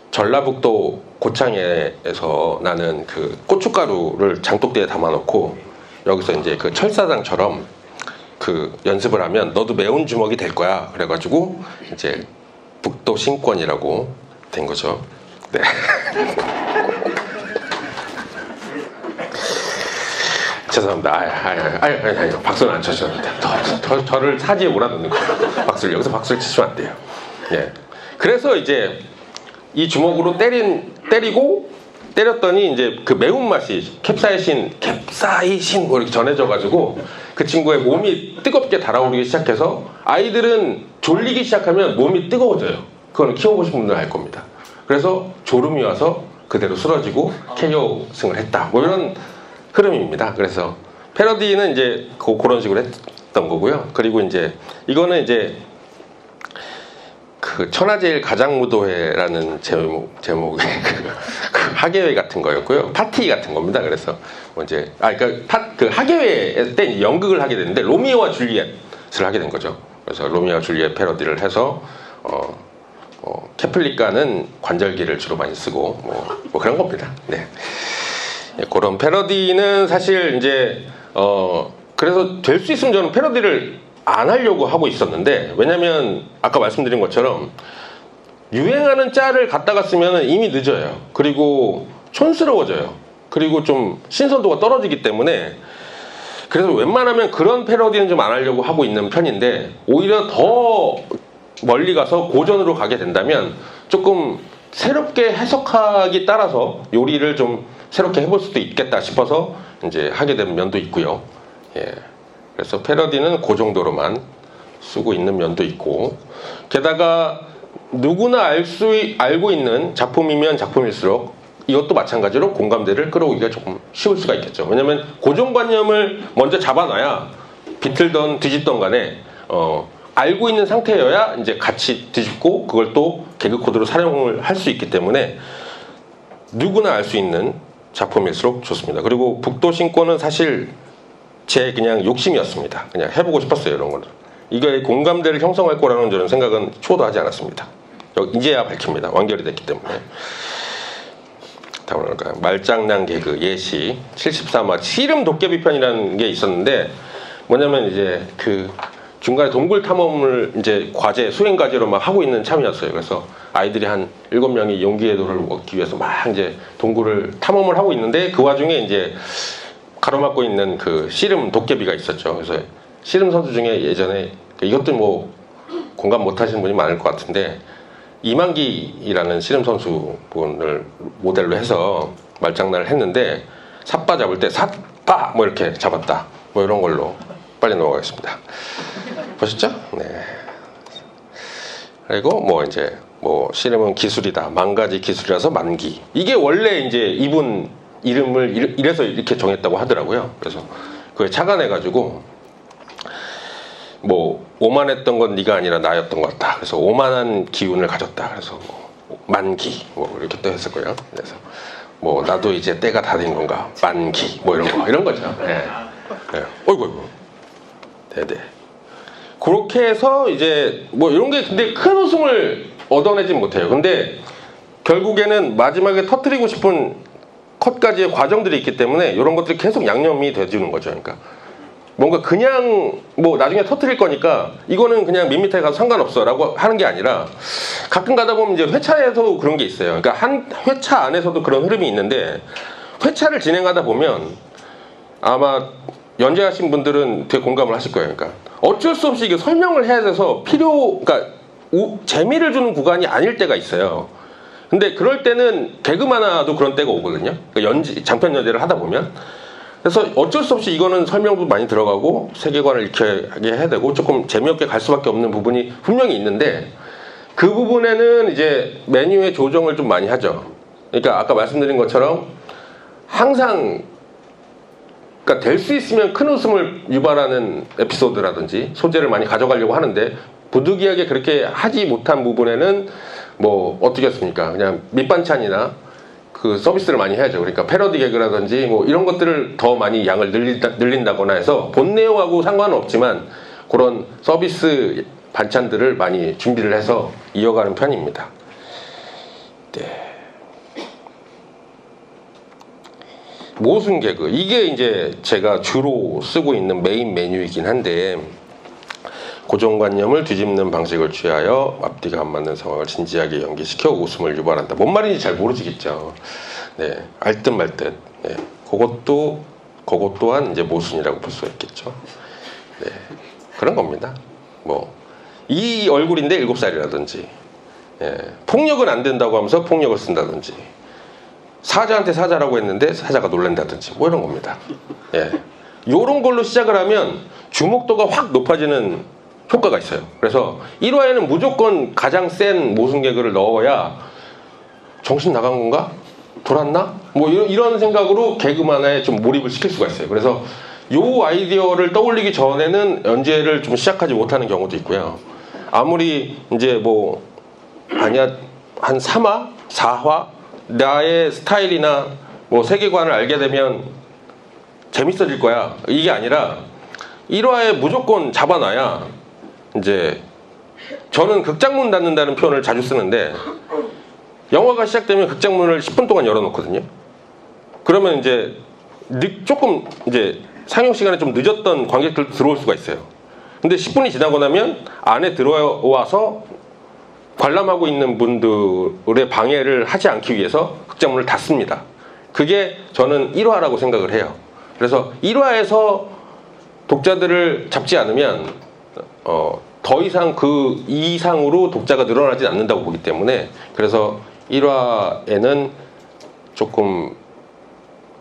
전라북도 고창에서 나는 그 고춧가루를 장독대에 담아놓고 여기서 이제 그 철사장처럼 그 연습을 하면 너도 매운 주먹이 될 거야. 그래가지고 이제 북도 신권이라고 된 거죠. 네. 죄송합니다. 아유, 박수는 안 쳐주셔도 돼요. 저를 사지에 몰아넣는 거예요. 박수를, 여기서 박수를 치시면 안 돼요. 예. 그래서 이제 이 주먹으로 때렸더니 이제 그 매운맛이 캡사이신 뭐 이렇게 전해져가지고 그 친구의 몸이 뜨겁게 달아오르기 시작해서, 아이들은 졸리기 시작하면 몸이 뜨거워져요. 그거는 키워보신 분들은 알 겁니다. 그래서 졸음이 와서 그대로 쓰러지고 KO 승을 했다. 뭐 이런 흐름입니다. 그래서 패러디는 이제 그런 식으로 했던 거고요. 그리고 이제 이거는 이제 그 천하제일 가장무도회라는 제목의 그 학예회 같은 거였고요. 파티 같은 겁니다. 그래서 뭐 이제 그 학예회 때 연극을 하게 됐는데 로미오와 줄리엣을 하게 된 거죠. 그래서 로미오와 줄리엣 패러디를 해서 캐플리카는 관절기를 주로 많이 쓰고 뭐 그런 겁니다. 네. 그런 패러디는 사실 이제 그래서 될 수 있으면 저는 패러디를 안 하려고 하고 있었는데, 왜냐면 아까 말씀드린 것처럼 유행하는 짤을 갖다가 쓰면 이미 늦어요. 그리고 촌스러워져요. 그리고 좀 신선도가 떨어지기 때문에, 그래서 웬만하면 그런 패러디는 좀 안 하려고 하고 있는 편인데, 오히려 더 멀리 가서 고전으로 가게 된다면 조금 새롭게 해석하기 따라서 요리를 좀 새롭게 해볼 수도 있겠다 싶어서 이제 하게 된 면도 있고요. 예. 그래서 패러디는 그 정도로만 쓰고 있는 면도 있고, 게다가 누구나 알고 있는 작품이면 작품일수록 이것도 마찬가지로 공감대를 끌어오기가 조금 쉬울 수가 있겠죠. 왜냐면 고정관념을 먼저 잡아놔야 비틀던 뒤집던 간에 알고 있는 상태여야 이제 같이 뒤집고 그걸 또 개그 코드로 사용을 할 수 있기 때문에 누구나 알 수 있는 작품일수록 좋습니다. 그리고 북도신권은 사실 제 그냥 욕심이었습니다. 그냥 해보고 싶었어요, 이런 거는. 이거에 공감대를 형성할 거라는 저는 생각은 초도 하지 않았습니다. 이제야 밝힙니다. 완결이 됐기 때문에. 다음은 뭘까요? 말장난 개그 예시 73화 씨름 도깨비 편이라는 게 있었는데, 뭐냐면 이제 그 중간에 동굴 탐험을 이제 과제 수행 과제로 막 하고 있는 참이었어요. 그래서 아이들이 한 7명이 용기의 도를 얻기 위해서 막 이제 동굴을 탐험을 하고 있는데, 그 와중에 이제 가로막고 있는 그 씨름 도깨비가 있었죠. 그래서 씨름 선수 중에 예전에 이것도 뭐 공감 못 하시는 분이 많을 것 같은데, 이만기라는 씨름 선수 분을 모델로 해서 말장난을 했는데, 삿바 잡을 때 삿바 뭐 이렇게 잡았다 뭐 이런 걸로 빨리 넘어가겠습니다. 보셨죠? 네. 그리고 뭐 이제 뭐 씨름은 기술이다, 만가지 기술이라서 만기, 이게 원래 이제 이분 이름을 이래서 이렇게 정했다고 하더라고요. 그래서 그게 착안해가지고 뭐 오만했던 건 네가 아니라 나였던 것 같다. 그래서 오만한 기운을 가졌다. 그래서 뭐 만기 뭐 이렇게 또 했을 거예요. 그래서 뭐 나도 이제 때가 다 된 건가 만기 뭐 이런 거죠. 네. 네. 어이구. 네네. 그렇게 해서 이제 뭐 이런 게 근데 큰 웃음을 얻어내진 못해요. 근데 결국에는 마지막에 터뜨리고 싶은 컷까지의 과정들이 있기 때문에 이런 것들이 계속 양념이 돼주는 거죠. 그러니까 뭔가 그냥 뭐 나중에 터뜨릴 거니까 이거는 그냥 밋밋하게 가서 상관없어 라고 하는 게 아니라, 가끔 가다 보면 이제 회차에서 그런 게 있어요. 그러니까 한 회차 안에서도 그런 흐름이 있는데, 회차를 진행하다 보면 아마 연재하신 분들은 되게 공감을 하실 거예요. 그러니까 어쩔 수 없이 이게 설명을 해야 돼서 그러니까 재미를 주는 구간이 아닐 때가 있어요. 근데 그럴 때는 개그 만화도 그런 때가 오거든요. 그러니까 장편 연재를 하다 보면. 그래서 어쩔 수 없이 이거는 설명도 많이 들어가고 세계관을 익혀게 해야 되고 조금 재미없게 갈 수밖에 없는 부분이 분명히 있는데, 그 부분에는 이제 메뉴의 조정을 좀 많이 하죠. 그러니까 아까 말씀드린 것처럼 항상 그러니까 될 수 있으면 큰 웃음을 유발하는 에피소드라든지 소재를 많이 가져가려고 하는데, 부득이하게 그렇게 하지 못한 부분에는 뭐 어떻게 했습니까? 그냥 밑반찬이나 그 서비스를 많이 해야죠. 그러니까 패러디 개그라든지 뭐 이런 것들을 더 많이 양을 늘린다거나 해서 본 내용하고 상관은 없지만 그런 서비스 반찬들을 많이 준비를 해서 이어가는 편입니다. 네. 모순 개그, 이게 이제 제가 주로 쓰고 있는 메인 메뉴이긴 한데, 고정관념을 뒤집는 방식을 취하여 앞뒤가 안 맞는 상황을 진지하게 연기시켜 웃음을 유발한다. 뭔 말인지 잘 모르시겠죠. 네, 알듯 말듯. 네, 그것 또한 이제 모순이라고 볼 수가 있겠죠. 네, 그런 겁니다. 뭐 이 얼굴인데 7살이라든지, 예, 폭력은 안 된다고 하면서 폭력을 쓴다든지, 사자한테 사자라고 했는데 사자가 놀란다든지, 뭐 이런 겁니다. 예, 요런 걸로 시작을 하면 주목도가 확 높아지는 효과가 있어요. 그래서 1화에는 무조건 가장 센 모순 개그를 넣어야 정신 나간 건가? 돌았나? 뭐 이런 생각으로 개그 만화에 좀 몰입을 시킬 수가 있어요. 그래서 요 아이디어를 떠올리기 전에는 연재를 좀 시작하지 못하는 경우도 있고요. 아무리 이제 뭐 아니야 한 3화, 4화 나의 스타일이나 뭐 세계관을 알게 되면 재밌어질 거야, 이게 아니라 1화에 무조건 잡아놔야, 이제 저는 극장문 닫는다는 표현을 자주 쓰는데, 영화가 시작되면 극장문을 10분 동안 열어놓거든요. 그러면 이제 조금 이제 상영 시간에 좀 늦었던 관객들 들어올 수가 있어요. 근데 10분이 지나고 나면 안에 들어와서 관람하고 있는 분들의 방해를 하지 않기 위해서 극장문을 닫습니다. 그게 저는 1화라고 생각을 해요. 그래서 1화에서 독자들을 잡지 않으면 더 이상 그 이상으로 독자가 늘어나지 않는다고 보기 때문에, 그래서 1화에는 조금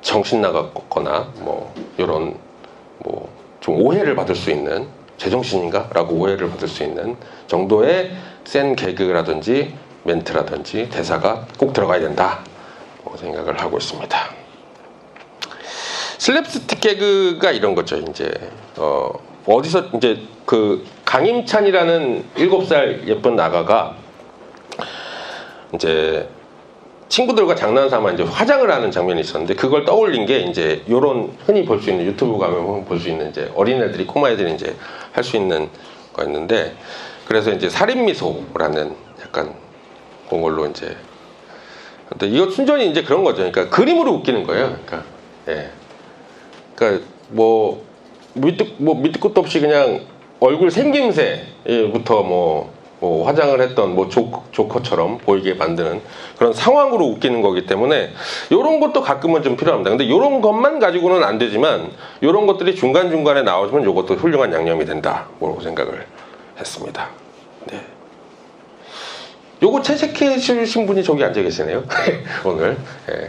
정신 나갔거나 뭐 이런 뭐 좀 오해를 받을 수 있는, 제정신인가? 라고 오해를 받을 수 있는 정도의 센 개그라든지 멘트라든지 대사가 꼭 들어가야 된다 생각을 하고 있습니다. 슬랩스틱 개그가 이런 거죠. 이제 어디서 이제 그 강임찬이라는 7살 예쁜 나가가 이제 친구들과 장난삼아 이제 화장을 하는 장면이 있었는데, 그걸 떠올린 게 이제 요런 흔히 볼 수 있는, 유튜브 가면 볼 수 있는 이제 어린애들이, 꼬마애들이 이제 할 수 있는 거였는데, 그래서 이제 살인미소라는 약간 그걸로 이제, 근데 이거 순전히 이제 그런 거죠. 그러니까 그림으로 웃기는 거예요. 그러니까 예. 그러니까 뭐 밑도 끝도 없이 그냥 얼굴 생김새부터 뭐 화장을 했던 뭐 조커처럼 보이게 만드는 그런 상황으로 웃기는 거기 때문에 이런 것도 가끔은 좀 필요합니다. 근데 이런 것만 가지고는 안 되지만 이런 것들이 중간중간에 나오면 이것도 훌륭한 양념이 된다고 생각을 했습니다. 네. 요거 채색해 주신 분이 저기 앉아 계시네요. 오늘. 네.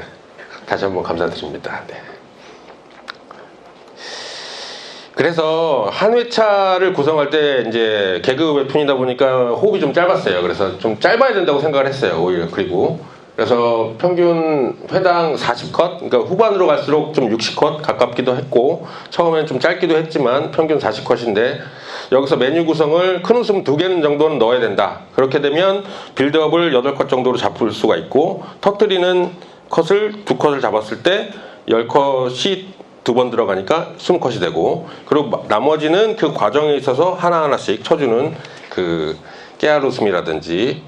다시 한번 감사드립니다. 네. 그래서 한 회차를 구성할 때 이제 개그 웹툰이다 보니까 호흡이 좀 짧았어요. 그래서 좀 짧아야 된다고 생각을 했어요. 오히려. 그래서 평균 회당 40컷, 그러니까 후반으로 갈수록 좀 60컷 가깝기도 했고, 처음에는 좀 짧기도 했지만 평균 40컷인데, 여기서 메뉴 구성을 큰 웃음 2개는 정도는 넣어야 된다. 그렇게 되면 빌드업을 8컷 정도로 잡을 수가 있고, 터뜨리는 컷을 2컷을 잡았을 때 10컷이 2번 들어가니까 20컷이 되고, 그리고 나머지는 그 과정에 있어서 하나하나씩 쳐주는 그 깨알 웃음이라든지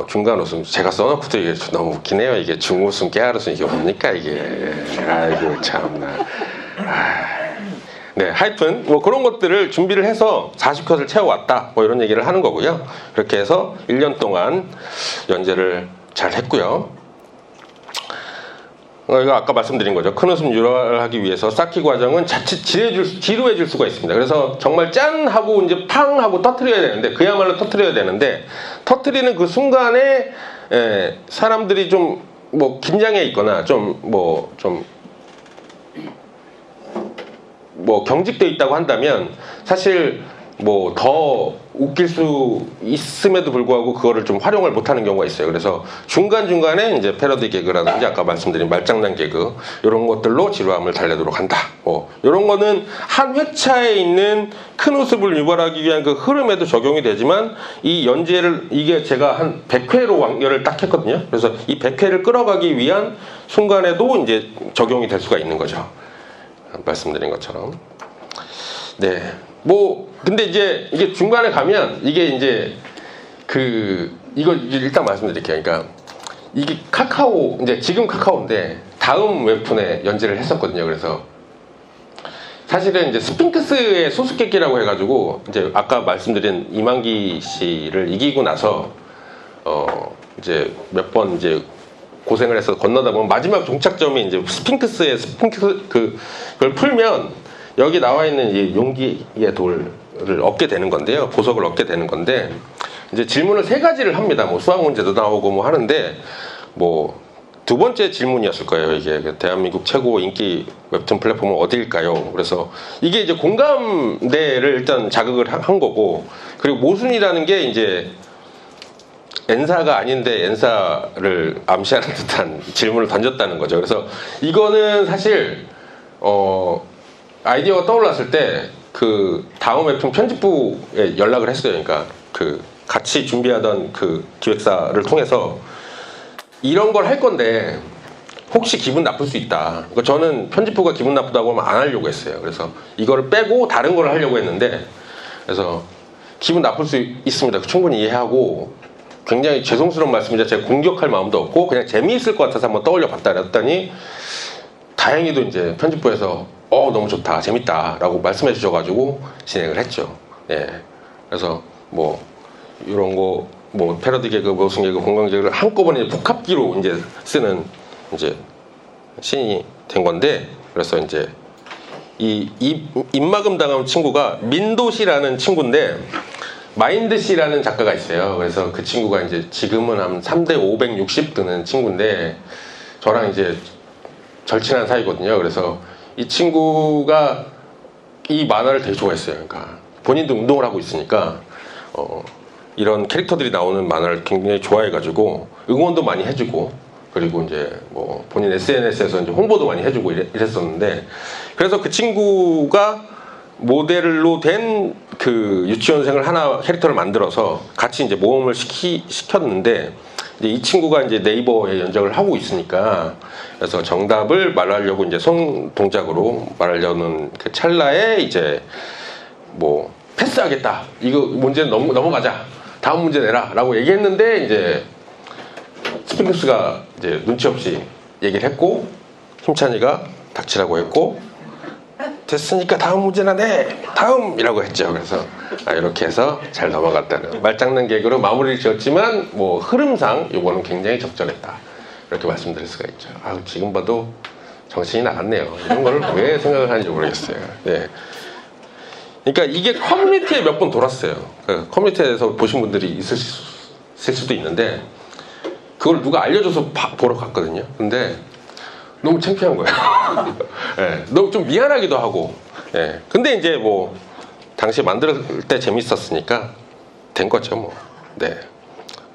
중간 웃음, 제가 써놓고도 이게 너무 웃기네요. 이게 중웃음, 깨알 웃음, 이게 뭡니까 이게. 아이고 참나. 네, 하여튼 뭐 그런 것들을 준비를 해서 40컷을 채워왔다, 뭐 이런 얘기를 하는 거고요. 그렇게 해서 1년 동안 연재를 잘 했고요. 이거 아까 말씀드린 거죠. 큰 웃음 유발하기 위해서 쌓기 과정은 자칫 지루해질 수가 있습니다. 그래서 정말 짠 하고 이제 팡 하고 터트려야 되는데, 그야말로 터트려야 되는데, 터트리는 그 순간에 사람들이 좀 뭐 긴장해 있거나 좀 경직되어 있다고 한다면 사실 뭐 더 웃길 수 있음에도 불구하고 그거를 좀 활용을 못하는 경우가 있어요. 그래서 중간중간에 이제 패러디 개그라든지 아까 말씀드린 말장난 개그, 이런 것들로 지루함을 달래도록 한다. 이런 거는 한 회차에 있는 큰 웃음을 유발하기 위한 그 흐름에도 적용이 되지만, 이 연재를, 이게 제가 한 100회로 완결을 딱 했거든요. 그래서 이 100회를 끌어가기 위한 순간에도 이제 적용이 될 수가 있는 거죠. 말씀드린 것처럼. 네. 근데 이제 이게 중간에 가면 이게 이제 이거 일단 말씀드릴게요. 그러니까 이게 카카오, 이제 지금 카카오인데 다음 웹툰에 연재를 했었거든요. 그래서 사실은 이제 스핑크스의 소수께끼라고 해가지고 이제 아까 말씀드린 이만기 씨를 이기고 나서 이제 몇 번 이제 고생을 해서 건너다 보면 마지막 종착점이 이제 스핑크스 그걸 풀면 여기 나와 있는 이 용기의 돌을 얻게 되는 건데요. 보석을 얻게 되는 건데, 이제 질문을 3가지를 합니다. 뭐 수학 문제도 나오고 뭐 하는데, 뭐 2번째 질문이었을 거예요. 이게 대한민국 최고 인기 웹툰 플랫폼은 어디일까요? 그래서 이게 이제 공감대를 일단 자극을 한 거고, 그리고 모순이라는 게 이제 N사가 아닌데 N사를 암시하는 듯한 질문을 던졌다는 거죠. 그래서 이거는 사실 아이디어가 떠올랐을 때 그 다음 웹툰 편집부에 연락을 했어요. 그러니까 그 같이 준비하던 그 기획사를 통해서 이런 걸 할 건데 혹시 기분 나쁠 수 있다. 그러니까 저는 편집부가 기분 나쁘다고 하면 안 하려고 했어요. 그래서 이거를 빼고 다른 걸 하려고 했는데, 그래서 기분 나쁠 수 있습니다. 충분히 이해하고, 굉장히 죄송스러운 말씀이자 제가 공격할 마음도 없고 그냥 재미있을 것 같아서 한번 떠올려 봤다 그랬더니, 다행히도 이제 편집부에서 너무 좋다, 재밌다 라고 말씀해 주셔가지고 진행을 했죠. 예. 그래서 뭐 이런 거 뭐 패러디 개그, 모순 개그, 공감 개그를 한꺼번에 복합기로 이제 쓰는 이제 신이 된 건데, 그래서 이제 이 입막음 당한 친구가 민도 씨라는 친구인데, 마인드 씨라는 작가가 있어요. 그래서 그 친구가 이제 지금은 한 3대 560 드는 친구인데, 저랑 이제 절친한 사이거든요. 그래서 이 친구가 이 만화를 되게 좋아했어요. 그러니까 본인도 운동을 하고 있으니까 이런 캐릭터들이 나오는 만화를 굉장히 좋아해가지고 응원도 많이 해주고, 그리고 이제 뭐 본인 SNS에서 이제 홍보도 많이 해주고 이랬었는데, 그래서 그 친구가 모델로 된 그 유치원생을 하나 캐릭터를 만들어서 같이 이제 모험을 시켰는데, 이제 이 친구가 이제 네이버에 연락을 하고 있으니까, 그래서 정답을 말하려고 이제 손 동작으로 말하려는 그 찰나에 이제 뭐 패스하겠다, 이거 문제는 넘어가자, 다음 문제 내라 라고 얘기했는데, 이제 스핑크스가 이제 눈치 없이 얘기를 했고, 힘찬이가 닥치라고 했고, 됐으니까 다음 문제나 내! 다음이라고 했죠. 그래서 이렇게 해서 잘 넘어갔다는 말장난 개그로 마무리를 지었지만, 뭐 흐름상 이거는 굉장히 적절했다, 이렇게 말씀드릴 수가 있죠. 지금 봐도 정신이 나갔네요. 이런 거를 왜 생각을 하는지 모르겠어요. 네. 그러니까 이게 커뮤니티에 몇 번 돌았어요. 그 커뮤니티에서 보신 분들이 있을 수도 있는데, 그걸 누가 알려줘서 보러 갔거든요. 근데 너무 창피한 거예요. 네, 너무 좀 미안하기도 하고. 네. 근데 이제 뭐 당시 만들 때 재밌었으니까 된 거죠, 뭐. 네.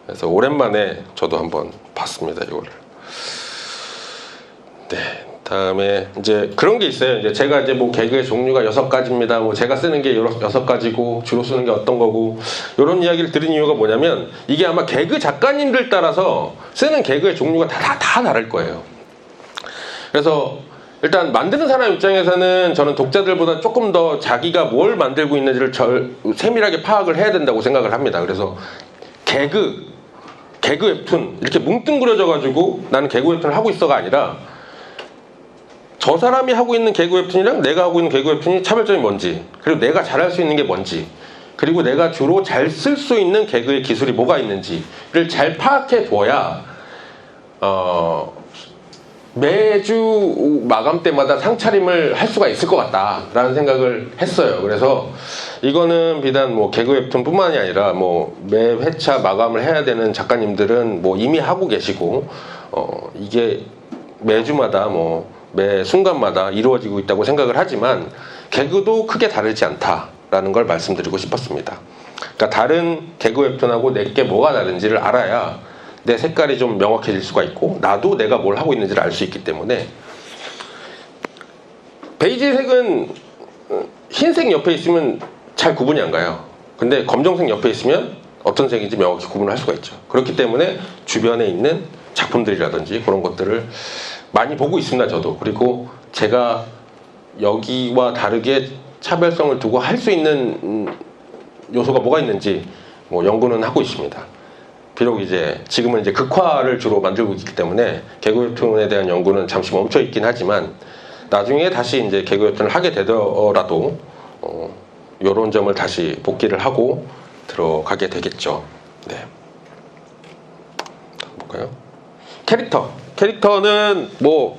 그래서 오랜만에 저도 한번 봤습니다, 이거를. 네. 다음에 이제 그런 게 있어요. 이제 제가 이제 뭐 개그의 종류가 6가지입니다. 뭐 제가 쓰는 게 6가지고 주로 쓰는 게 어떤 거고, 이런 이야기를 드린 이유가 뭐냐면, 이게 아마 개그 작가님들 따라서 쓰는 개그의 종류가 다 다를 거예요. 그래서 일단 만드는 사람 입장에서는 저는 독자들보다 조금 더 자기가 뭘 만들고 있는지를 세밀하게 파악을 해야 된다고 생각을 합니다. 그래서 개그 웹툰 이렇게 뭉뚱그려져 가지고 나는 개그 웹툰을 하고 있어가 아니라, 저 사람이 하고 있는 개그 웹툰이랑 내가 하고 있는 개그 웹툰이 차별점이 뭔지, 그리고 내가 잘할 수 있는 게 뭔지, 그리고 내가 주로 잘 쓸 수 있는 개그의 기술이 뭐가 있는지를 잘 파악해 둬야 매주 마감 때마다 상차림을 할 수가 있을 것 같다라는 생각을 했어요. 그래서 이거는 비단 뭐 개그 웹툰뿐만이 아니라 뭐 매 회차 마감을 해야 되는 작가님들은 뭐 이미 하고 계시고, 이게 매주마다 뭐 매 순간마다 이루어지고 있다고 생각을 하지만, 개그도 크게 다르지 않다라는 걸 말씀드리고 싶었습니다. 그러니까 다른 개그 웹툰하고 내게 뭐가 다른지를 알아야 내 색깔이 좀 명확해질 수가 있고, 나도 내가 뭘 하고 있는지를 알 수 있기 때문에. 베이지색은 흰색 옆에 있으면 잘 구분이 안 가요. 근데 검정색 옆에 있으면 어떤 색인지 명확히 구분을 할 수가 있죠. 그렇기 때문에 주변에 있는 작품들이라든지 그런 것들을 많이 보고 있습니다, 저도. 그리고 제가 여기와 다르게 차별성을 두고 할 수 있는 요소가 뭐가 있는지 뭐 연구는 하고 있습니다. 비록 이제 지금은 이제 극화를 주로 만들고 있기 때문에 개그 웹툰에 대한 연구는 잠시 멈춰 있긴 하지만, 나중에 다시 이제 개그 웹툰을 하게 되더라도 이런 점을 다시 복기를 하고 들어가게 되겠죠. 네. 볼까요? 캐릭터는 뭐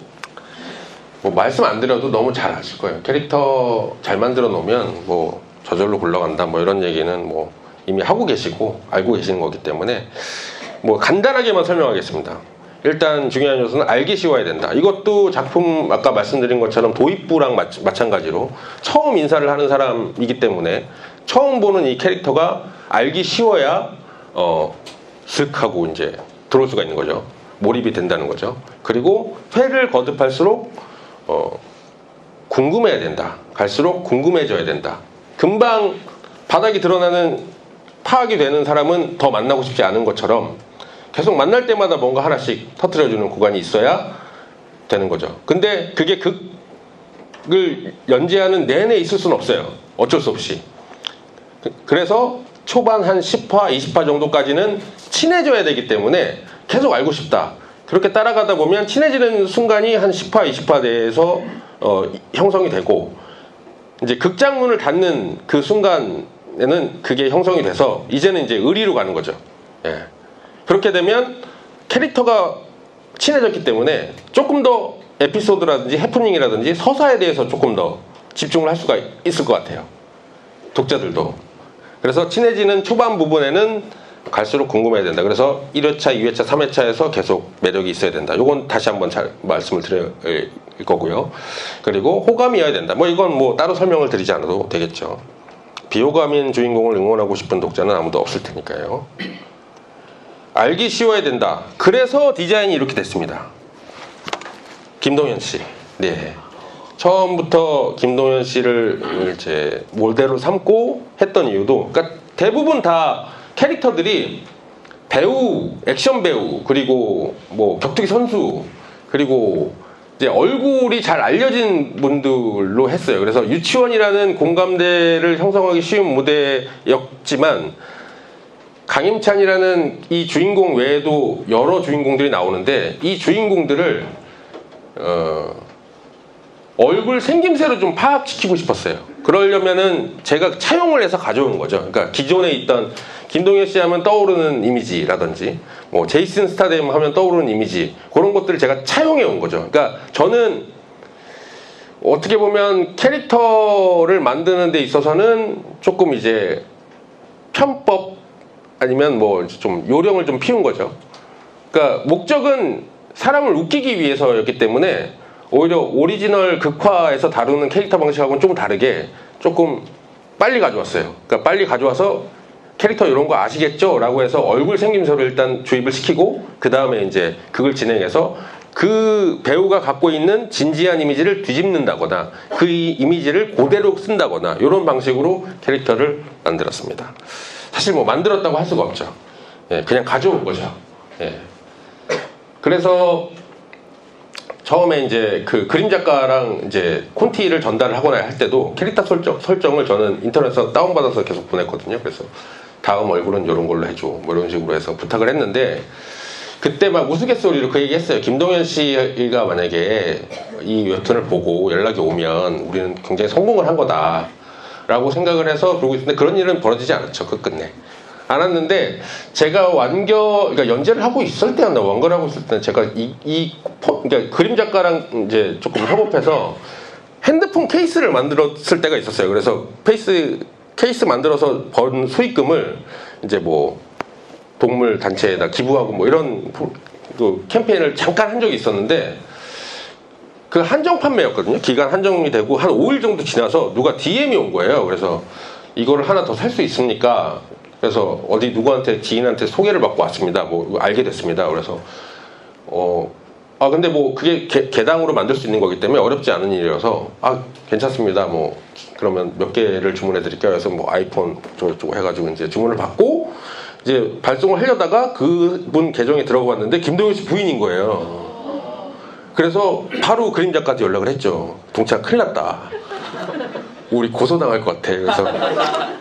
말씀 안 드려도 너무 잘 아실 거예요. 캐릭터 잘 만들어 놓으면 뭐 저절로 굴러간다, 뭐 이런 얘기는 뭐 이미 하고 계시고 알고 계시는 거기 때문에 뭐 간단하게만 설명하겠습니다. 일단 중요한 요소는 알기 쉬워야 된다. 이것도 작품 아까 말씀드린 것처럼 도입부랑 마찬가지로 처음 인사를 하는 사람이기 때문에 처음 보는 이 캐릭터가 알기 쉬워야 슥 하고 이제 들어올 수가 있는 거죠. 몰입이 된다는 거죠. 그리고 회를 거듭할수록 궁금해야 된다. 갈수록 궁금해져야 된다. 금방 바닥이 드러나는 파악이 되는 사람은 더 만나고 싶지 않은 것처럼 계속 만날 때마다 뭔가 하나씩 터뜨려주는 구간이 있어야 되는 거죠. 근데 그게 극을 연재하는 내내 있을 수는 없어요. 어쩔 수 없이. 그래서 초반 한 10화, 20화 정도까지는 친해져야 되기 때문에 계속 알고 싶다. 그렇게 따라가다 보면 친해지는 순간이 한 10화, 20화 내에서 형성이 되고, 이제 극장문을 닫는 그 순간에는 그게 형성이 돼서 이제는 이제 의리로 가는 거죠. 예. 그렇게 되면 캐릭터가 친해졌기 때문에 조금 더 에피소드라든지 해프닝이라든지 서사에 대해서 조금 더 집중을 할 수가 있을 것 같아요. 독자들도. 그래서 친해지는 초반 부분에는 갈수록 궁금해야 된다. 그래서 1회차, 2회차, 3회차에서 계속 매력이 있어야 된다. 요건 다시 한번 잘 말씀을 거고요. 그리고 호감이어야 된다. 뭐 이건 뭐 따로 설명을 드리지 않아도 되겠죠. 비호감인 주인공을 응원하고 싶은 독자는 아무도 없을 테니까요. 알기 쉬워야 된다. 그래서 디자인이 이렇게 됐습니다. 김동현 씨. 네. 처음부터 김동현 씨를 이제 모델로 삼고 했던 이유도, 그러니까 대부분 다 캐릭터들이 배우, 액션 배우, 그리고 뭐 격투기 선수, 그리고 이제 얼굴이 잘 알려진 분들로 했어요. 그래서 유치원이라는 공감대를 형성하기 쉬운 무대였지만, 강임찬이라는 이 주인공 외에도 여러 주인공들이 나오는데, 이 주인공들을 얼굴 생김새로 좀 파악시키고 싶었어요. 그러려면은 제가 차용을 해서 가져온 거죠. 그러니까 기존에 있던 김동현 씨 하면 떠오르는 이미지라든지, 뭐 제이슨 스타뎀 하면 떠오르는 이미지, 그런 것들을 제가 차용해 온 거죠. 그러니까 저는 어떻게 보면 캐릭터를 만드는 데 있어서는 조금 이제 편법 아니면 뭐 좀 요령을 좀 피운 거죠. 그러니까 목적은 사람을 웃기기 위해서였기 때문에 오히려 오리지널 극화에서 다루는 캐릭터 방식하고는 조금 다르게 조금 빨리 가져왔어요. 그러니까 빨리 가져와서 캐릭터 이런 거 아시겠죠? 라고 해서 얼굴 생김새를 일단 주입을 시키고, 그 다음에 이제 그걸 진행해서 그 배우가 갖고 있는 진지한 이미지를 뒤집는다거나 그 이미지를 그대로 쓴다거나 이런 방식으로 캐릭터를 만들었습니다. 사실 뭐 만들었다고 할 수가 없죠. 예, 그냥 가져온 거죠. 예. 그래서 처음에 이제 그 그림 작가랑 이제 콘티를 전달을 하거나 할 때도 캐릭터 설정을 저는 인터넷에서 다운받아서 계속 보냈거든요. 그래서 다음 얼굴은 이런 걸로 해줘, 뭐 이런 식으로 해서 부탁을 했는데, 그때 막 우스갯소리로 그 얘기 했어요. 김동현 씨가 만약에 이 웹툰을 보고 연락이 오면 우리는 굉장히 성공을 한 거다 라고 생각을 해서 그러고 있었는데, 그런 일은 벌어지지 않았죠. 끝끝내 않았는데, 제가 그러니까 연재를 하고 있을 때였나 원고를 하고 있을 때는 제가 그러니까 그림 작가랑 이제 조금 협업해서 핸드폰 케이스를 만들었을 때가 있었어요. 그래서 케이스 만들어서 번 수익금을 이제 뭐 동물 단체에다 기부하고 뭐 이런 그 캠페인을 잠깐 한 적이 있었는데, 그 한정 판매였거든요. 기간 한정이 되고 한 5일 정도 지나서 누가 DM이 온 거예요. 그래서 이거를 하나 더 살 수 있습니까? 그래서 어디 누구한테 지인한테 소개를 받고 왔습니다. 뭐 알게 됐습니다. 그래서 근데 뭐 그게 개당으로 만들 수 있는 거기 때문에 어렵지 않은 일이어서 괜찮습니다. 뭐 그러면 몇 개를 주문해 드릴게요. 그래서 뭐 아이폰 저쪽 해가지고 이제 주문을 받고 이제 발송을 하려다가 그분 계정에 들어가 봤는데 김동현 씨 부인인 거예요. 그래서 바로 그림 작가한테 연락을 했죠. 동창 큰일 났다. 우리 고소당할 것 같아. 그래서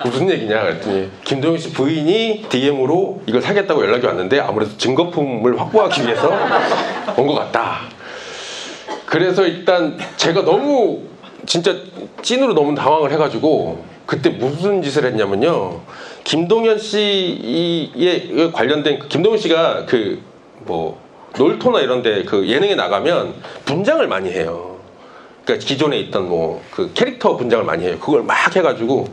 무슨 얘기냐 그랬더니 김동현 씨 부인이 DM으로 이걸 사겠다고 연락이 왔는데 아무래도 증거품을 확보하기 위해서 온 것 같다. 그래서 일단 제가 너무 진짜 찐으로 너무 당황을 해가지고 그때 무슨 짓을 했냐면요. 김동현 씨에 관련된 김동현 씨가 그 뭐 놀토나 이런데 그 예능에 나가면 분장을 많이 해요. 그러니까 기존에 있던 뭐 그 캐릭터 분장을 많이 해요. 그걸 막 해가지고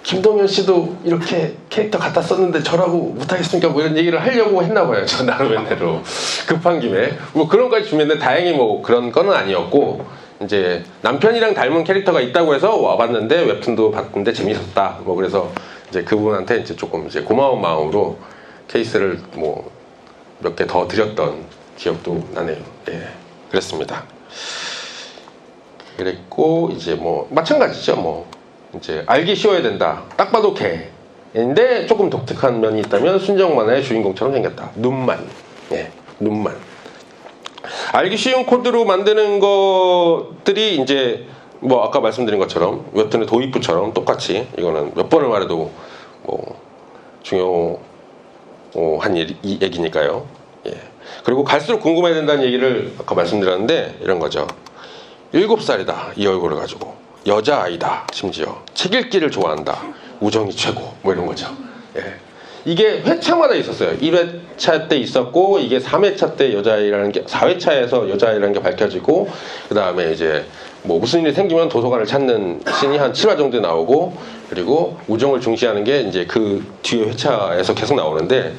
김동현 씨도 이렇게 캐릭터 갖다 썼는데 저라고 못하겠습니까? 뭐 이런 얘기를 하려고 했나 봐요. 저 나름대로 급한 김에 뭐 그런 거까지 준비했는데 다행히 뭐 그런 거는 아니었고, 이제 남편이랑 닮은 캐릭터가 있다고 해서 와봤는데 웹툰도 봤는데 재밌었다. 뭐 그래서 이제 그분한테 이제 조금 이제 고마운 마음으로 케이스를 뭐 몇 개 더 드렸던 기억도 나네요. 예, 그랬습니다. 그랬고 이제 뭐 마찬가지죠. 뭐 이제 알기 쉬워야 된다. 딱 봐도 개인데 조금 독특한 면이 있다면 순정만화의 주인공처럼 생겼다. 눈만. 예, 눈만. 알기 쉬운 코드로 만드는 것들이 이제 뭐 아까 말씀드린 것처럼 웹툰의 도입부처럼 똑같이 이거는 몇 번을 말해도 뭐 중요한 이 얘기니까요. 예. 그리고 갈수록 궁금해야 된다는 얘기를 아까 말씀드렸는데 이런 거죠. 7살이다. 이 얼굴을 가지고 여자아이다. 심지어 책 읽기를 좋아한다. 우정이 최고. 뭐 이런 거죠. 예. 이게 회차마다 있었어요. 1회차 때 있었고 이게 3회차 때 여자아이라는 게 4회차에서 여자아이라는 게 밝혀지고, 그 다음에 이제 뭐 무슨 일이 생기면 도서관을 찾는 씬이 한 7화 정도 나오고, 그리고 우정을 중시하는 게 이제 그 뒤에 회차에서 계속 나오는데,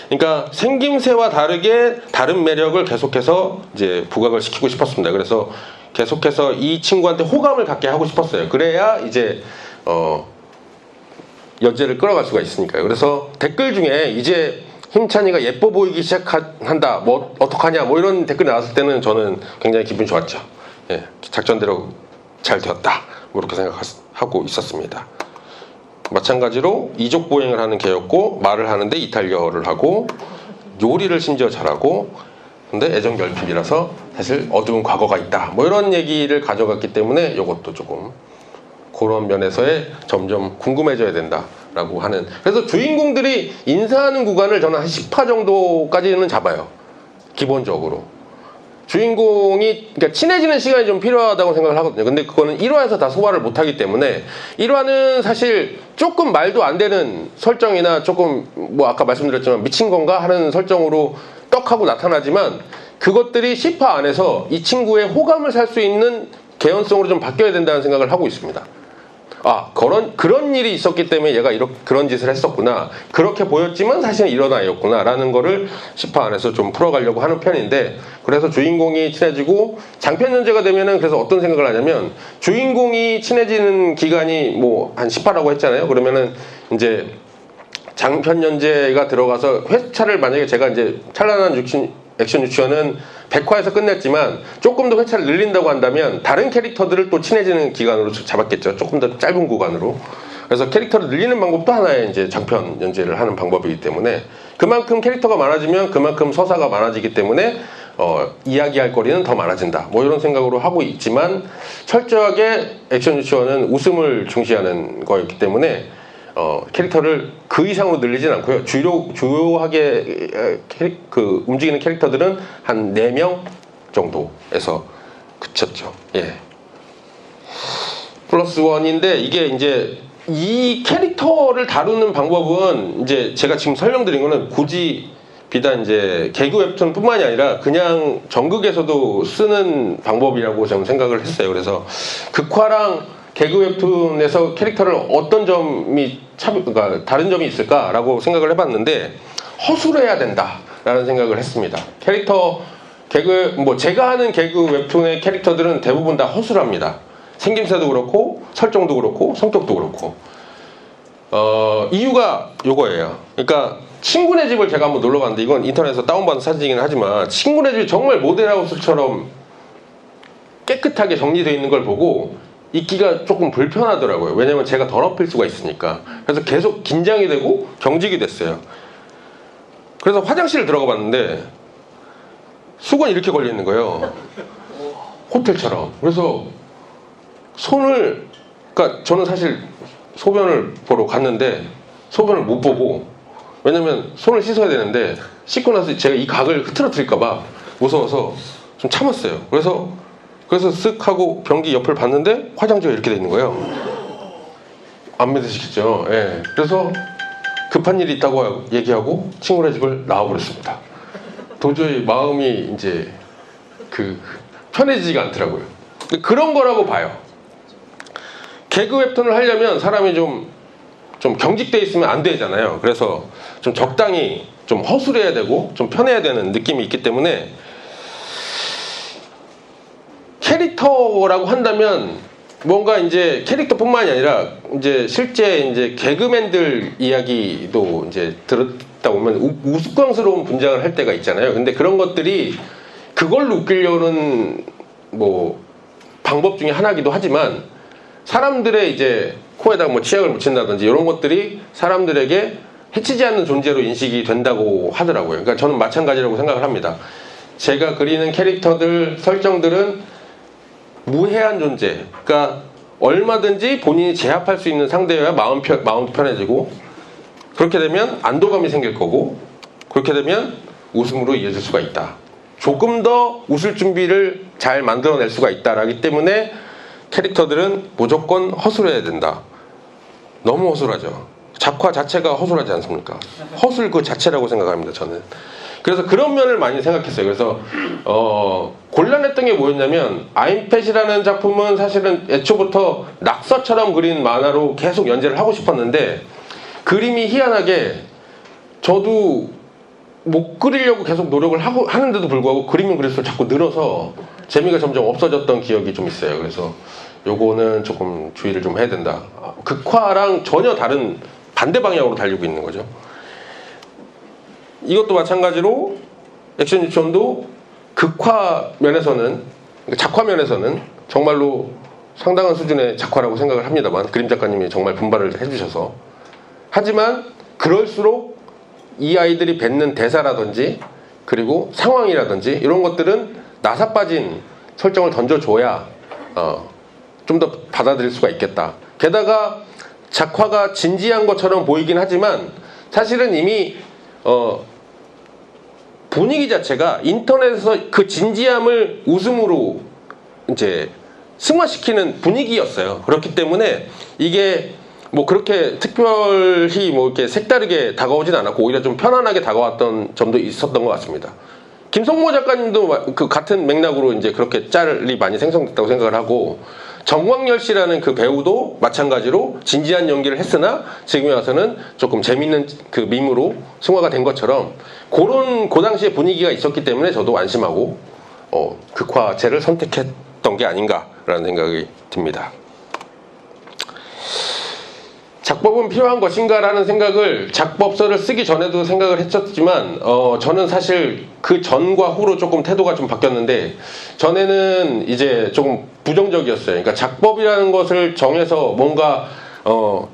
그러니까 생김새와 다르게 다른 매력을 계속해서 이제 부각을 시키고 싶었습니다. 그래서 계속해서 이 친구한테 호감을 갖게 하고 싶었어요. 그래야 이제 연재를 끌어갈 수가 있으니까요. 그래서 댓글 중에 이제 힘찬이가 예뻐 보이기 시작한다, 뭐 어떡하냐, 뭐 이런 댓글 나왔을 때는 저는 굉장히 기분이 좋았죠. 예, 작전대로 잘 되었다, 뭐 이렇게 생각하고 있었습니다. 마찬가지로 이족 보행을 하는 개였고, 말을 하는데 이탈리아어를 하고, 요리를 심지어 잘하고, 근데 애정 결핍이라서 사실 어두운 과거가 있다, 뭐 이런 얘기를 가져갔기 때문에 이것도 조금 그런 면에서의 점점 궁금해져야 된다라고 하는. 그래서 주인공들이 인사하는 구간을 저는 한 10화 정도까지는 잡아요. 기본적으로 주인공이 그러니까 친해지는 시간이 좀 필요하다고 생각을 하거든요. 근데 그거는 1화에서 다 소화를 못하기 때문에 1화는 사실 조금 말도 안 되는 설정이나 조금 뭐 아까 말씀드렸지만 미친 건가 하는 설정으로 떡하고 나타나지만, 그것들이 10화 안에서 이 친구의 호감을 살 수 있는 개연성으로 좀 바뀌어야 된다는 생각을 하고 있습니다. 아, 그런 일이 있었기 때문에 얘가 그런 짓을 했었구나, 그렇게 보였지만 사실은 이런 아이였구나 라는 거를 10화 안에서 좀 풀어가려고 하는 편인데, 그래서 주인공이 친해지고 장편 연재가 되면은, 그래서 어떤 생각을 하냐면, 주인공이 친해지는 기간이 뭐 한 10화라고 했잖아요. 그러면은 이제 장편 연재가 들어가서 회차를, 만약에 제가 이제 찬란한 액션 유치원은 100화에서 끝냈지만 조금 더 회차를 늘린다고 한다면 다른 캐릭터들을 또 친해지는 기간으로 잡았겠죠. 조금 더 짧은 구간으로. 그래서 캐릭터를 늘리는 방법도 하나의 이제 장편 연재를 하는 방법이기 때문에, 그만큼 캐릭터가 많아지면 그만큼 서사가 많아지기 때문에 이야기할 거리는 더 많아진다, 뭐 이런 생각으로 하고 있지만, 철저하게 액션 유치원은 웃음을 중시하는 거였기 때문에 캐릭터를 그 이상으로 늘리진 않고요. 주요하게 움직이는 캐릭터들은 한 4명 정도에서 그쳤죠. 예. 플러스 원인데, 이게 이제 이 캐릭터를 다루는 방법은 이제 제가 지금 설명드린 거는 굳이 비단 이제 개그 웹툰뿐만이 아니라 그냥 전극에서도 쓰는 방법이라고 저는 생각을 했어요. 그래서 극화랑 개그 웹툰에서 캐릭터를 어떤 점이 그러니까 다른 점이 있을까라고 생각을 해봤는데, 허술해야 된다라는 생각을 했습니다. 제가 하는 개그 웹툰의 캐릭터들은 대부분 다 허술합니다. 생김새도 그렇고 설정도 그렇고 성격도 그렇고. 이유가 요거예요. 그러니까 친구네 집을 제가 한번 놀러 갔는데, 이건 인터넷에서 다운받은 사진이긴 하지만 친구네 집이 정말 모델하우스처럼 깨끗하게 정리되어 있는 걸 보고 있기가 조금 불편하더라고요. 왜냐면 제가 더럽힐 수가 있으니까. 그래서 계속 긴장이 되고 경직이 됐어요. 그래서 화장실을 들어가 봤는데 수건이 이렇게 걸려 있는 거예요. 호텔처럼. 그래서 그러니까 저는 사실 소변을 보러 갔는데 소변을 못 보고, 왜냐면 손을 씻어야 되는데 씻고 나서 제가 이 각을 흐트러뜨릴까봐 무서워서 좀 참았어요. 그래서 쓱 하고 변기 옆을 봤는데 화장지가 이렇게 돼 있는 거예요. 안 믿으시겠죠? 예. 그래서 급한 일이 있다고 얘기하고 친구네 집을 나와버렸습니다. 도저히 마음이 이제 편해지지가 않더라고요. 그런 거라고 봐요. 개그 웹툰을 하려면 사람이 좀 경직돼 있으면 안 되잖아요. 그래서 좀 적당히 좀 허술해야 되고 좀 편해야 되는 느낌이 있기 때문에, 캐릭터라고 한다면 뭔가 이제 캐릭터뿐만이 아니라 이제 실제 이제 개그맨들 이야기도 이제 들었다 보면 우스꽝스러운 분장을 할 때가 있잖아요. 근데 그런 것들이 그걸로 웃기려는 뭐 방법 중에 하나이기도 하지만, 사람들의 이제 코에다 뭐 치약을 묻힌다든지 이런 것들이 사람들에게 해치지 않는 존재로 인식이 된다고 하더라고요. 그러니까 저는 마찬가지라고 생각을 합니다. 제가 그리는 캐릭터들, 설정들은 무해한 존재, 그러니까 얼마든지 본인이 제압할 수 있는 상대여야 마음도 편해지고, 그렇게 되면 안도감이 생길 거고, 그렇게 되면 웃음으로 이어질 수가 있다. 조금 더 웃을 준비를 잘 만들어낼 수가 있다라기 때문에 캐릭터들은 무조건 허술해야 된다. 너무 허술하죠. 작화 자체가 허술하지 않습니까? 허술 그 자체라고 생각합니다, 저는. 그래서 그런 면을 많이 생각했어요. 그래서 곤란했던 게 뭐였냐면, 아임펫이라는 작품은 사실은 애초부터 낙서처럼 그린 만화로 계속 연재를 하고 싶었는데, 그림이 희한하게 저도 못 그리려고 계속 노력을 하는데도 불구하고 그리면 그릴수록 자꾸 늘어서 재미가 점점 없어졌던 기억이 좀 있어요. 그래서 요거는 조금 주의를 좀 해야 된다. 극화랑 전혀 다른 반대 방향으로 달리고 있는 거죠. 이것도 마찬가지로 액션 유치원도 극화 면에서는, 작화 면에서는 정말로 상당한 수준의 작화라고 생각을 합니다만, 그림 작가님이 정말 분발을 해주셔서. 하지만 그럴수록 이 아이들이 뱉는 대사라든지 그리고 상황이라든지 이런 것들은 나사 빠진 설정을 던져줘야 좀 더 받아들일 수가 있겠다. 게다가 작화가 진지한 것처럼 보이긴 하지만 사실은 이미 분위기 자체가 인터넷에서 그 진지함을 웃음으로 이제 승화시키는 분위기였어요. 그렇기 때문에 이게 뭐 그렇게 특별히 뭐 이렇게 색다르게 다가오진 않았고 오히려 좀 편안하게 다가왔던 점도 있었던 것 같습니다. 김성모 작가님도 그 같은 맥락으로 이제 그렇게 짤이 많이 생성됐다고 생각을 하고, 정광열 씨라는 그 배우도 마찬가지로 진지한 연기를 했으나 지금에 와서는 조금 재밌는 그 밈으로 승화가 된 것처럼 그런 그 당시에 분위기가 있었기 때문에 저도 안심하고 극화체를 선택했던 게 아닌가라는 생각이 듭니다. 작법은 필요한 것인가라는 생각을 작법서를 쓰기 전에도 생각을 했었지만 저는 사실 그 전과 후로 조금 태도가 좀 바뀌었는데, 전에는 이제 조금 부정적이었어요. 그러니까 작법이라는 것을 정해서 뭔가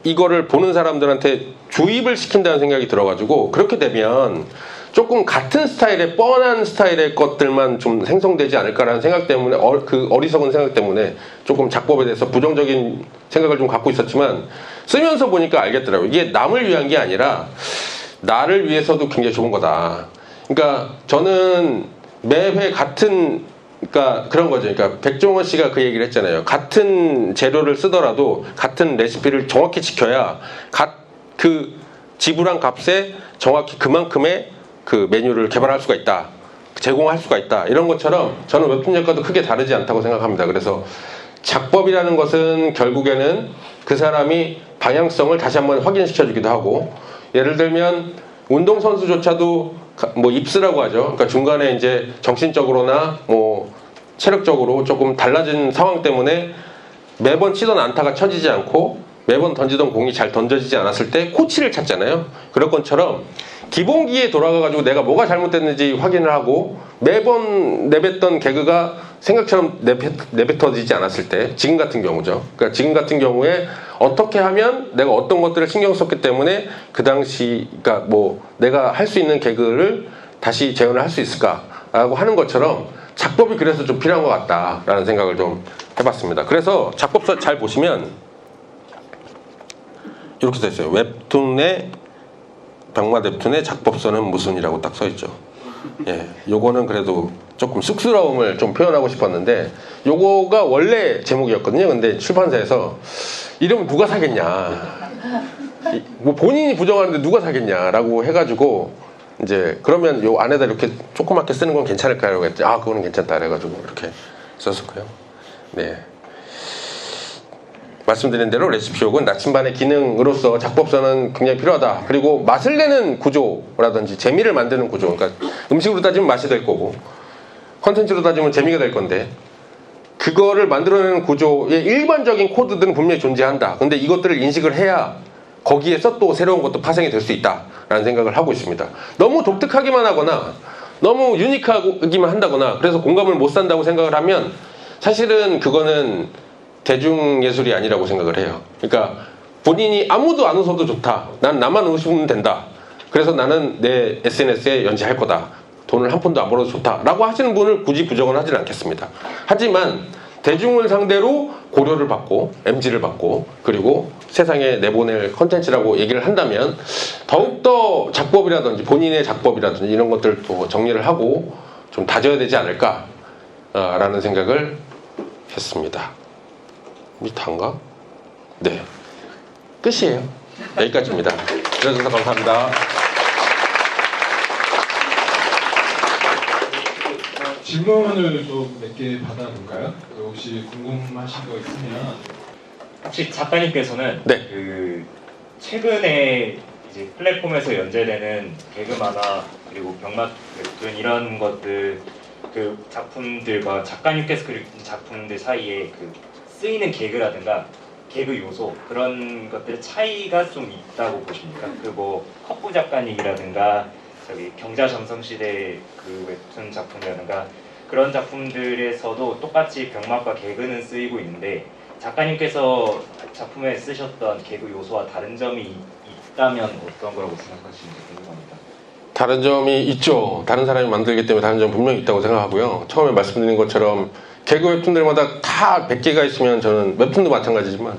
이거를 보는 사람들한테 주입을 시킨다는 생각이 들어가지고, 그렇게 되면 조금 같은 스타일의 뻔한 스타일의 것들만 좀 생성되지 않을까라는 생각 때문에 그 어리석은 생각 때문에 조금 작법에 대해서 부정적인 생각을 좀 갖고 있었지만, 쓰면서 보니까 알겠더라고요. 이게 남을 위한 게 아니라 나를 위해서도 굉장히 좋은 거다. 그러니까 저는 매회 그러니까 그런 거죠. 그러니까 백종원 씨가 그 얘기를 했잖아요. 같은 재료를 쓰더라도 같은 레시피를 정확히 지켜야 그 지불한 값에 정확히 그만큼의 그 메뉴를 개발할 수가 있다, 제공할 수가 있다. 이런 것처럼 저는 웹툰 작가도 크게 다르지 않다고 생각합니다. 그래서 작법이라는 것은 결국에는 그 사람이 방향성을 다시 한번 확인시켜주기도 하고, 예를 들면 운동선수조차도 뭐 입스라고 하죠. 그러니까 중간에 이제 정신적으로나 뭐 체력적으로 조금 달라진 상황 때문에 매번 치던 안타가 쳐지지 않고 매번 던지던 공이 잘 던져지지 않았을 때 코치를 찾잖아요. 그런 것처럼 기본기에 돌아가가지고 내가 뭐가 잘못됐는지 확인을 하고 매번 내뱉던 개그가 생각처럼 내뱉어지지 않았을 때, 지금 같은 경우죠. 그러니까 지금 같은 경우에 어떻게 하면 내가 어떤 것들을 신경 썼기 때문에 그 당시, 그러니까 뭐 내가 할 수 있는 개그를 다시 재현을 할 수 있을까라고 하는 것처럼 작법이 그래서 좀 필요한 것 같다라는 생각을 좀 해봤습니다. 그래서 작법서 잘 보시면 이렇게 써 있어요. 병맛 웹툰의 작법서는 무슨이라고 딱 써있죠. 예, 요거는 그래도 조금 쑥스러움을 좀 표현하고 싶었는데, 요거가 원래 제목이었거든요. 근데 출판사에서 이러면 누가 사겠냐, 뭐 본인이 부정하는데 누가 사겠냐라고 해가지고, 이제 그러면 요 안에다 이렇게 조그맣게 쓰는 건 괜찮을까요? 그랬더니 그거는 괜찮다 그래가지고 이렇게 썼었고요. 네. 말씀드린 대로 레시피옥은 나침반의 기능으로서 작법서는 굉장히 필요하다. 그리고 맛을 내는 구조라든지 재미를 만드는 구조, 그러니까 음식으로 따지면 맛이 될 거고 컨텐츠로 따지면 재미가 될 건데, 그거를 만들어내는 구조의 일반적인 코드들은 분명히 존재한다. 근데 이것들을 인식을 해야 거기에서 또 새로운 것도 파생이 될 수 있다라는 생각을 하고 있습니다. 너무 독특하기만 하거나 너무 유니크하기만 한다거나 그래서 공감을 못 산다고 생각을 하면 사실은 그거는 대중예술이 아니라고 생각을 해요. 그러니까 본인이 아무도 안 웃어도 좋다, 난 나만 웃으면 된다, 그래서 나는 내 SNS에 연재할 거다, 돈을 한 푼도 안 벌어도 좋다 라고 하시는 분을 굳이 부정은 하지는 않겠습니다. 하지만 대중을 상대로 고려를 받고 MG를 받고 그리고 세상에 내보낼 컨텐츠라고 얘기를 한다면 더욱더 작법이라든지 본인의 작법이라든지 이런 것들도 정리를 하고 좀 다져야 되지 않을까 라는 생각을 했습니다. 이 단가? 네, 끝이에요. 여기까지입니다. 들어주셔서 감사합니다. 질문을 좀 몇 개 받아볼까요? 혹시 궁금하신 거 있으면. 혹시 작가님께서는 네. 그 최근에 이제 플랫폼에서 연재되는 개그 만화 그리고 병맛 웹툰 이런 것들 그 작품들과 작가님께서 그린 작품들 사이에 그 쓰이는 개그라든가 개그 요소 그런 것들의 차이가 좀 있다고 보십니까? 그 뭐 컵부 작가님이라든가 저기 경자 전성시대 그 웹툰 작품이라든가 그런 작품들에서도 똑같이 병맛과 개그는 쓰이고 있는데 작가님께서 작품에 쓰셨던 개그 요소와 다른 점이 있다면 어떤 거라고 생각하시는지 궁금합니다. 다른 점이 있죠. 다른 사람이 만들기 때문에 다른 점 분명히 있다고 생각하고요. 처음에 말씀드린 것처럼 개그 웹툰들마다 다 100개가 있으면 저는 웹툰도 마찬가지지만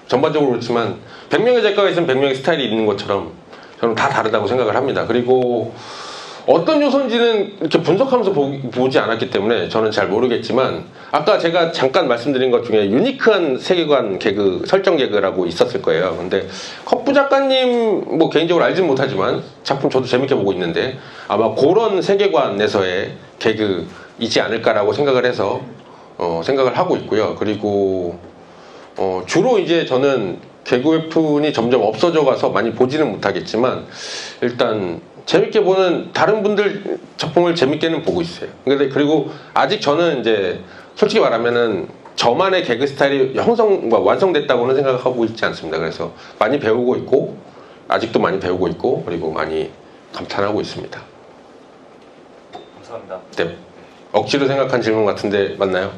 전반적으로 그렇지만 100명의 작가가 있으면 100명의 스타일이 있는 것처럼 저는 다 다르다고 생각을 합니다. 그리고 어떤 요소인지는 이렇게 분석하면서 보지 않았기 때문에 저는 잘 모르겠지만 아까 제가 잠깐 말씀드린 것 중에 유니크한 세계관 개그, 설정 개그라고 있었을 거예요. 근데 컵부 작가님 뭐 개인적으로 알지는 못하지만 작품 저도 재밌게 보고 있는데 아마 그런 세계관에서의 개그이지 않을까라고 생각을 해서 생각을 하고 있고요. 그리고 주로 이제 저는 개그 웹툰이 점점 없어져 가서 많이 보지는 못하겠지만 일단 재밌게 보는 다른 분들 작품을 재밌게는 보고 있어요. 근데 그리고 아직 저는 이제 솔직히 말하면은 저만의 개그 스타일이 완성됐다고는 생각하고 있지 않습니다. 그래서 많이 배우고 있고 아직도 많이 배우고 있고 그리고 많이 감탄하고 있습니다. 감사합니다. 네. 억지로 생각한 질문 같은데 맞나요?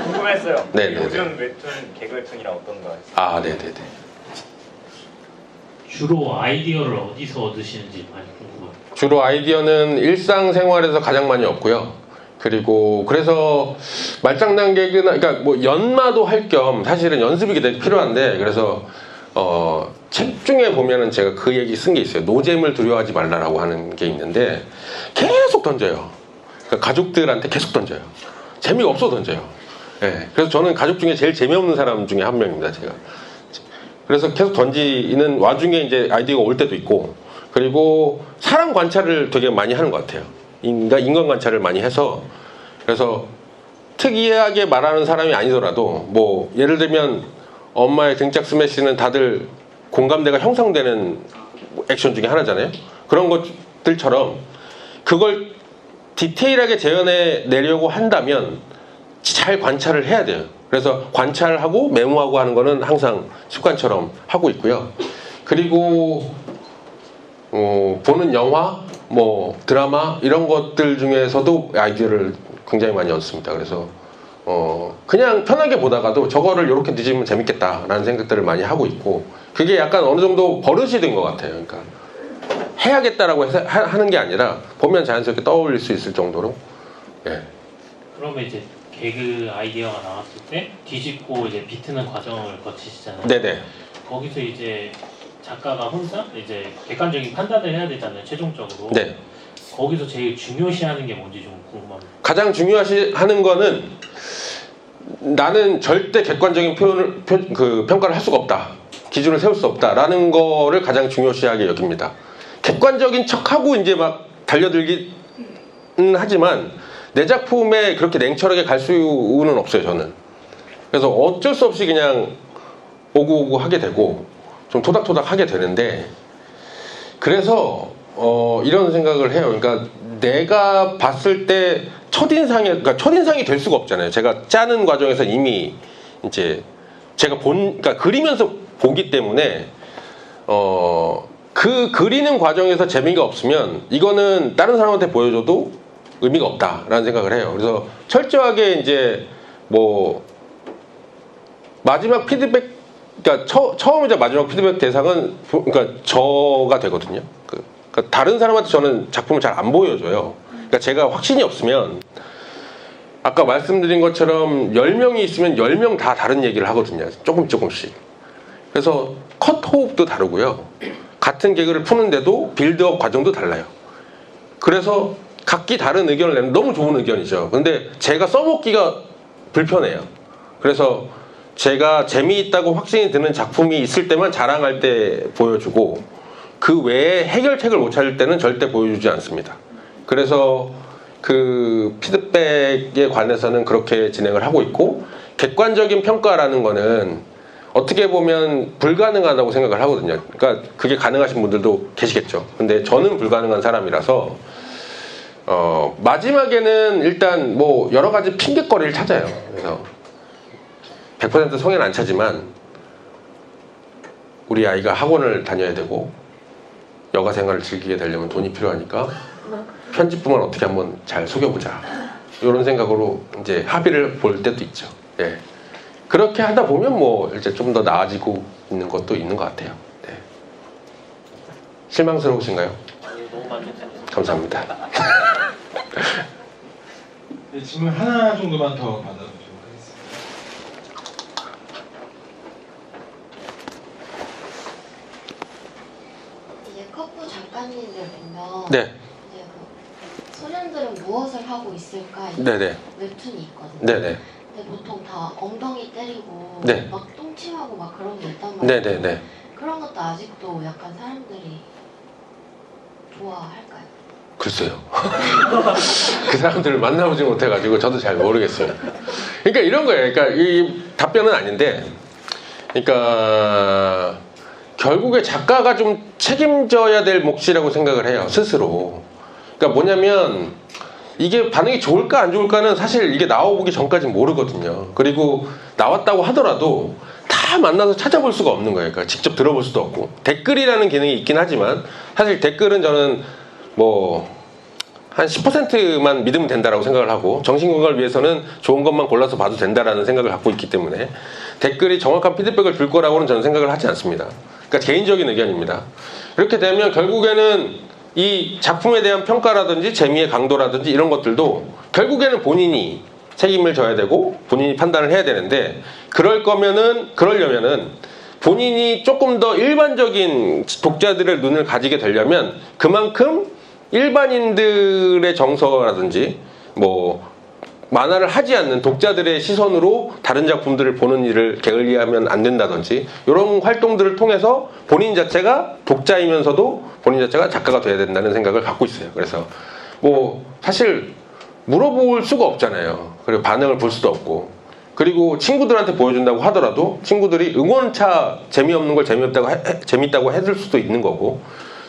궁금했어요. 네, 요즘 웹툰 개그 웹툰이랑 어떤가 해서. 아, 네네네. 주로 아이디어를 어디서 얻으시는지 많이 궁금해요. 주로 아이디어는 일상생활에서 가장 많이 얻고요. 그리고 그래서 말장난 개그나 그러니까 뭐 연마도 할 겸 사실은 연습이 되게 필요한데 그래서 책 중에 보면은 제가 그 얘기 쓴 게 있어요. 노잼을 두려워하지 말라라고 하는 게 있는데 계속 던져요. 그러니까 가족들한테 계속 던져요. 재미가 없어 던져요. 예. 그래서 저는 가족 중에 제일 재미없는 사람 중에 한 명입니다. 제가. 그래서 계속 던지는 와중에 이제 아이디어가 올 때도 있고 그리고 사람 관찰을 되게 많이 하는 것 같아요. 인간 관찰을 많이 해서 그래서 특이하게 말하는 사람이 아니더라도 뭐 예를 들면 엄마의 등짝 스매시는 다들 공감대가 형성되는 액션 중에 하나잖아요. 그런 것들처럼 그걸 디테일하게 재현해 내려고 한다면 잘 관찰을 해야 돼요. 그래서 관찰하고 메모하고 하는 거는 항상 습관처럼 하고 있고요. 그리고 보는 영화, 뭐 드라마 이런 것들 중에서도 아이디어를 굉장히 많이 얻습니다. 그래서 그냥 편하게 보다가도 저거를 이렇게 뒤집으면 재밌겠다라는 생각들을 많이 하고 있고 그게 약간 어느 정도 버릇이 된 것 같아요. 그러니까 해야겠다라고 하는 게 아니라 보면 자연스럽게 떠올릴 수 있을 정도로. 예. 그러면 이제 개그 아이디어가 나왔을 때 뒤집고 이제 비트는 과정을 거치시잖아요. 네네. 거기서 이제 작가가 혼자 이제 객관적인 판단을 해야 되잖아요. 최종적으로. 네. 거기서 제일 중요시하는 게 뭔지 좀 궁금합니다. 가장 중요하는 거는 나는 절대 객관적인 평가를 할 수가 없다. 기준을 세울 수 없다라는 거를 가장 중요시하게 여깁니다. 객관적인 척하고 이제 막 달려들기는 하지만 내 작품에 그렇게 냉철하게 갈 수는 없어요. 저는. 그래서 어쩔 수 없이 그냥 오구오구 하게 되고 좀 토닥토닥 하게 되는데 그래서 이런 생각을 해요. 그러니까 내가 봤을 때 첫인상이 될 수가 없잖아요. 제가 짜는 과정에서 이미 이제 제가 그러니까 그리면서 보기 때문에 그 그리는 과정에서 재미가 없으면 이거는 다른 사람한테 보여줘도 의미가 없다라는 생각을 해요. 그래서 철저하게 이제 뭐 마지막 피드백, 그러니까 처음이자 마지막 피드백 대상은 그러니까 저가 되거든요. 그러니까 다른 사람한테 저는 작품을 잘 안 보여줘요. 그러니까 제가 확신이 없으면 아까 말씀드린 것처럼 10명이 있으면 10명 다 다른 얘기를 하거든요. 조금씩. 그래서 컷 호흡도 다르고요. 같은 개그를 푸는데도 빌드업 과정도 달라요. 그래서 각기 다른 의견을 내는 너무 좋은 의견이죠. 근데 제가 써먹기가 불편해요. 그래서 제가 재미있다고 확신이 드는 작품이 있을 때만 자랑할 때 보여주고 그 외에 해결책을 못 찾을 때는 절대 보여주지 않습니다. 그래서 그 피드백에 관해서는 그렇게 진행을 하고 있고 객관적인 평가라는 거는 어떻게 보면 불가능하다고 생각을 하거든요. 그러니까 그게 가능하신 분들도 계시겠죠. 근데 저는 불가능한 사람이라서 마지막에는 일단 뭐 여러 가지 핑계거리를 찾아요. 그래서 100% 성에는 안 차지만 우리 아이가 학원을 다녀야 되고 여가 생활을 즐기게 되려면 돈이 필요하니까 편집부만 어떻게 한번 잘 속여보자. 이런 생각으로 이제 합의를 볼 때도 있죠. 예. 그렇게 하다 보면 뭐 이제 좀 더 나아지고 있는 것도 있는 것 같아요. 네. 실망스러우신가요? 아니, 너무 만족스러워요. 감사합니다. 네, 질문 하나 정도만 더 받아보도록 하겠습니다. 이제 커프 작가님들 보면 네, 이제 그 소년들은 무엇을 하고 있을까 이 네네, 웹툰이 있거든요. 네네, 근데 보통 다 엉덩이 때리고 네. 막 똥침하고 막 그런 게 있단 말이에요. 네네네. 그런 것도 아직도 약간 사람들이 좋아할까요? 글쎄요. 그 사람들을 만나보지 못해가지고 저도 잘 모르겠어요. 그러니까 이런 거예요. 그러니까 이 답변은 아닌데, 그러니까 결국에 작가가 좀 책임져야 될 몫이라고 생각을 해요. 스스로. 그러니까 뭐냐면 이게 반응이 좋을까 안 좋을까는 사실 이게 나와보기 전까지는 모르거든요. 그리고 나왔다고 하더라도 다 만나서 찾아볼 수가 없는 거예요. 그러니까 직접 들어볼 수도 없고. 댓글이라는 기능이 있긴 하지만 사실 댓글은 저는 뭐 한 10%만 믿으면 된다라고 생각을 하고 정신건강을 위해서는 좋은 것만 골라서 봐도 된다라는 생각을 갖고 있기 때문에 댓글이 정확한 피드백을 줄 거라고는 저는 생각을 하지 않습니다. 그러니까 개인적인 의견입니다. 이렇게 되면 결국에는 이 작품에 대한 평가라든지 재미의 강도라든지 이런 것들도 결국에는 본인이 책임을 져야 되고 본인이 판단을 해야 되는데 그러려면은 본인이 조금 더 일반적인 독자들의 눈을 가지게 되려면 그만큼 일반인들의 정서라든지 뭐 만화를 하지 않는 독자들의 시선으로 다른 작품들을 보는 일을 게을리하면 안 된다든지 이런 활동들을 통해서 본인 자체가 독자이면서도 본인 자체가 작가가 돼야 된다는 생각을 갖고 있어요. 그래서 뭐 사실 물어볼 수가 없잖아요. 그리고 반응을 볼 수도 없고 그리고 친구들한테 보여준다고 하더라도 친구들이 응원차 재미없는 걸 재밌다고 해줄 수도 있는 거고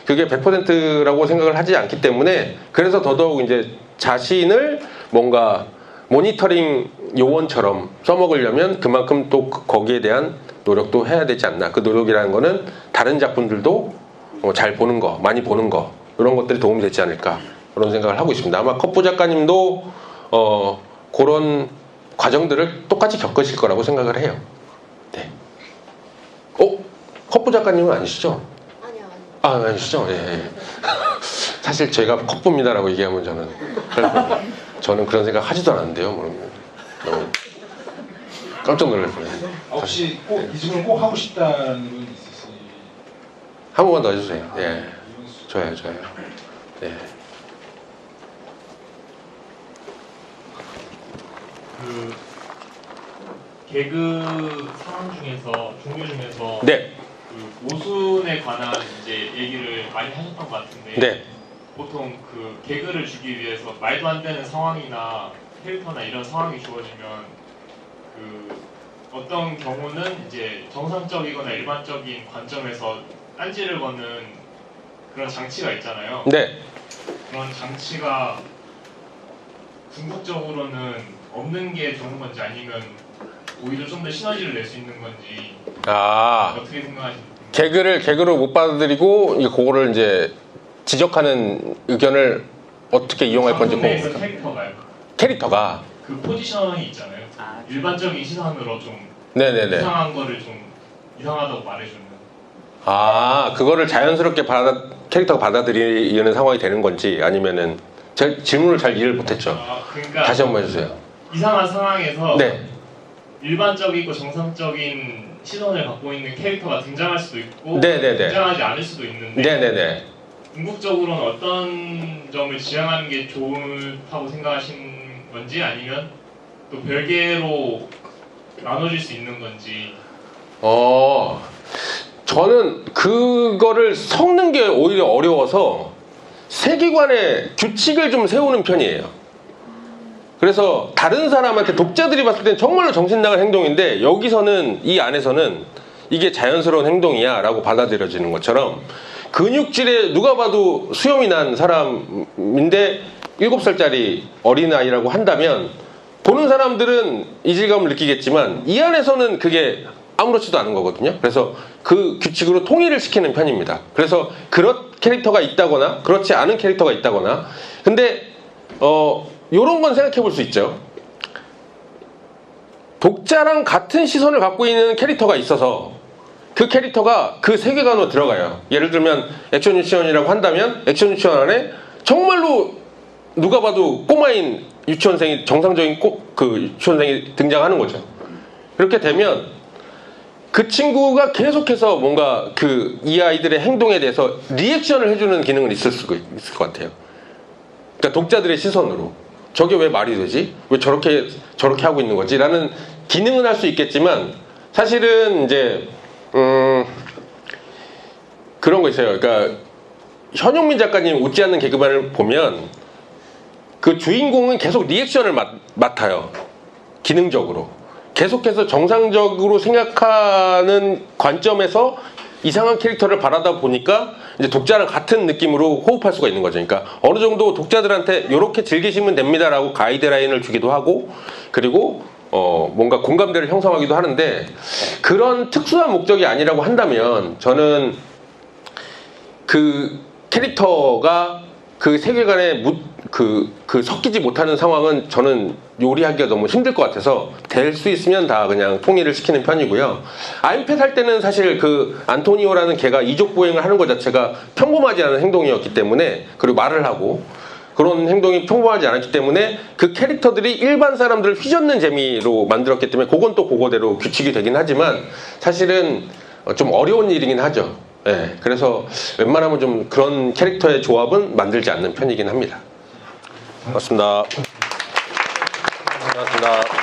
그게 100%라고 생각을 하지 않기 때문에 그래서 더더욱 이제 자신을 뭔가 모니터링 요원처럼 써먹으려면 그만큼 또 거기에 대한 노력도 해야 되지 않나. 그 노력이라는 거는 다른 작품들도 잘 보는 거, 많이 보는 거 이런 것들이 도움이 되지 않을까 그런 생각을 하고 있습니다. 아마 컵부 작가님도 그런 과정들을 똑같이 겪으실 거라고 생각을 해요. 네. 컵부 작가님은 아니시죠? 아니요. 아니시죠? 예. 사실 제가 컵부입니다라고 얘기하면 저는 그런 생각 하지도 않았는데요. 너무 깜짝 놀랄 뻔했어요. 혹시 꼭 이 질문 꼭 하고 싶다는 분 있으시? 한 번만 더 해주세요. 예. 좋아요. 네. 그 개그 상황 중에서 종류 중에서 네. 그 모순에 관한 이제 얘기를 많이 하셨던 것 같은데 네. 보통 그 개그를 주기 위해서 말도 안 되는 상황이나 캐릭터나 이런 상황이 주어지면 그 어떤 경우는 이제 정상적이거나 일반적인 관점에서 딴지를 걷는 그런 장치가 있잖아요. 네. 그런 장치가 궁극적으로는 없는 게 좋은 건지 아니면 오히려 좀 더 시너지를 낼 수 있는 건지 어떻게 생각하십니까? 개그를 못 받아들이고 그거를 이제 지적하는 의견을 어떻게 이용할 건지 작품내에서 봅니다. 캐릭터가 그 포지션이 있잖아요. 일반적인 시선으로 좀 네네네. 이상한 거를 좀 이상하다고 말해주는. 그거를 자연스럽게 캐릭터가 받아들이는 상황이 되는 건지 아니면은 제 질문을 잘 이해를 못했죠. 그러니까 다시 한번 해주세요. 이상한 상황에서 네. 일반적이고 정상적인 시선을 갖고 있는 캐릭터가 등장할 수도 있고 네네네. 등장하지 않을 수도 있는데 네네네. 궁극적으로는 어떤 점을 지향하는 게 좋다고 생각하시는 건지 아니면 또 별개로 나눠질 수 있는 건지. 저는 그거를 섞는 게 오히려 어려워서 세계관의 규칙을 좀 세우는 편이에요. 그래서 다른 사람한테 독자들이 봤을 땐 정말로 정신 나간 행동인데 여기서는 이 안에서는 이게 자연스러운 행동이야 라고 받아들여지는 것처럼 근육질에 누가 봐도 수염이 난 사람인데 7살짜리 어린아이라고 한다면 보는 사람들은 이질감을 느끼겠지만 이 안에서는 그게 아무렇지도 않은 거거든요. 그래서 그 규칙으로 통일을 시키는 편입니다. 그래서 그런 캐릭터가 있다거나 그렇지 않은 캐릭터가 있다거나 근데 요런 건 생각해 볼 수 있죠. 독자랑 같은 시선을 갖고 있는 캐릭터가 있어서 그 캐릭터가 그 세계관으로 들어가요. 예를 들면 액션 유치원이라고 한다면 액션 유치원 안에 정말로 누가 봐도 꼬마인 유치원생이 정상적인 그 유치원생이 등장하는 거죠. 그렇게 되면 그 친구가 계속해서 뭔가 그 이 아이들의 행동에 대해서 리액션을 해주는 기능은 있을 것 같아요. 그러니까 독자들의 시선으로 저게 왜 말이 되지? 왜 저렇게 하고 있는 거지? 라는 기능은 할 수 있겠지만 사실은 이제 그런 거 있어요. 그러니까 현용민 작가님 웃지 않는 개그맨을 보면 그 주인공은 계속 리액션을 맡아요. 기능적으로. 계속해서 정상적으로 생각하는 관점에서 이상한 캐릭터를 바라다 보니까 이제 독자랑 같은 느낌으로 호흡할 수가 있는 거죠. 그러니까 어느 정도 독자들한테 이렇게 즐기시면 됩니다라고 가이드라인을 주기도 하고 그리고 뭔가 공감대를 형성하기도 하는데 그런 특수한 목적이 아니라고 한다면 저는 그 캐릭터가 그 세계관에 섞이지 못하는 상황은 저는 요리하기가 너무 힘들 것 같아서 될 수 있으면 다 그냥 통일을 시키는 편이고요. 아임펫 할 때는 사실 그 안토니오라는 걔가 이족보행을 하는 것 자체가 평범하지 않은 행동이었기 때문에 그리고 말을 하고 그런 행동이 평범하지 않았기 때문에 그 캐릭터들이 일반 사람들을 휘젓는 재미로 만들었기 때문에 그건 또 그거대로 규칙이 되긴 하지만 사실은 좀 어려운 일이긴 하죠. 네, 그래서 웬만하면 좀 그런 캐릭터의 조합은 만들지 않는 편이긴 합니다. 고맙습니다. 고맙습니다.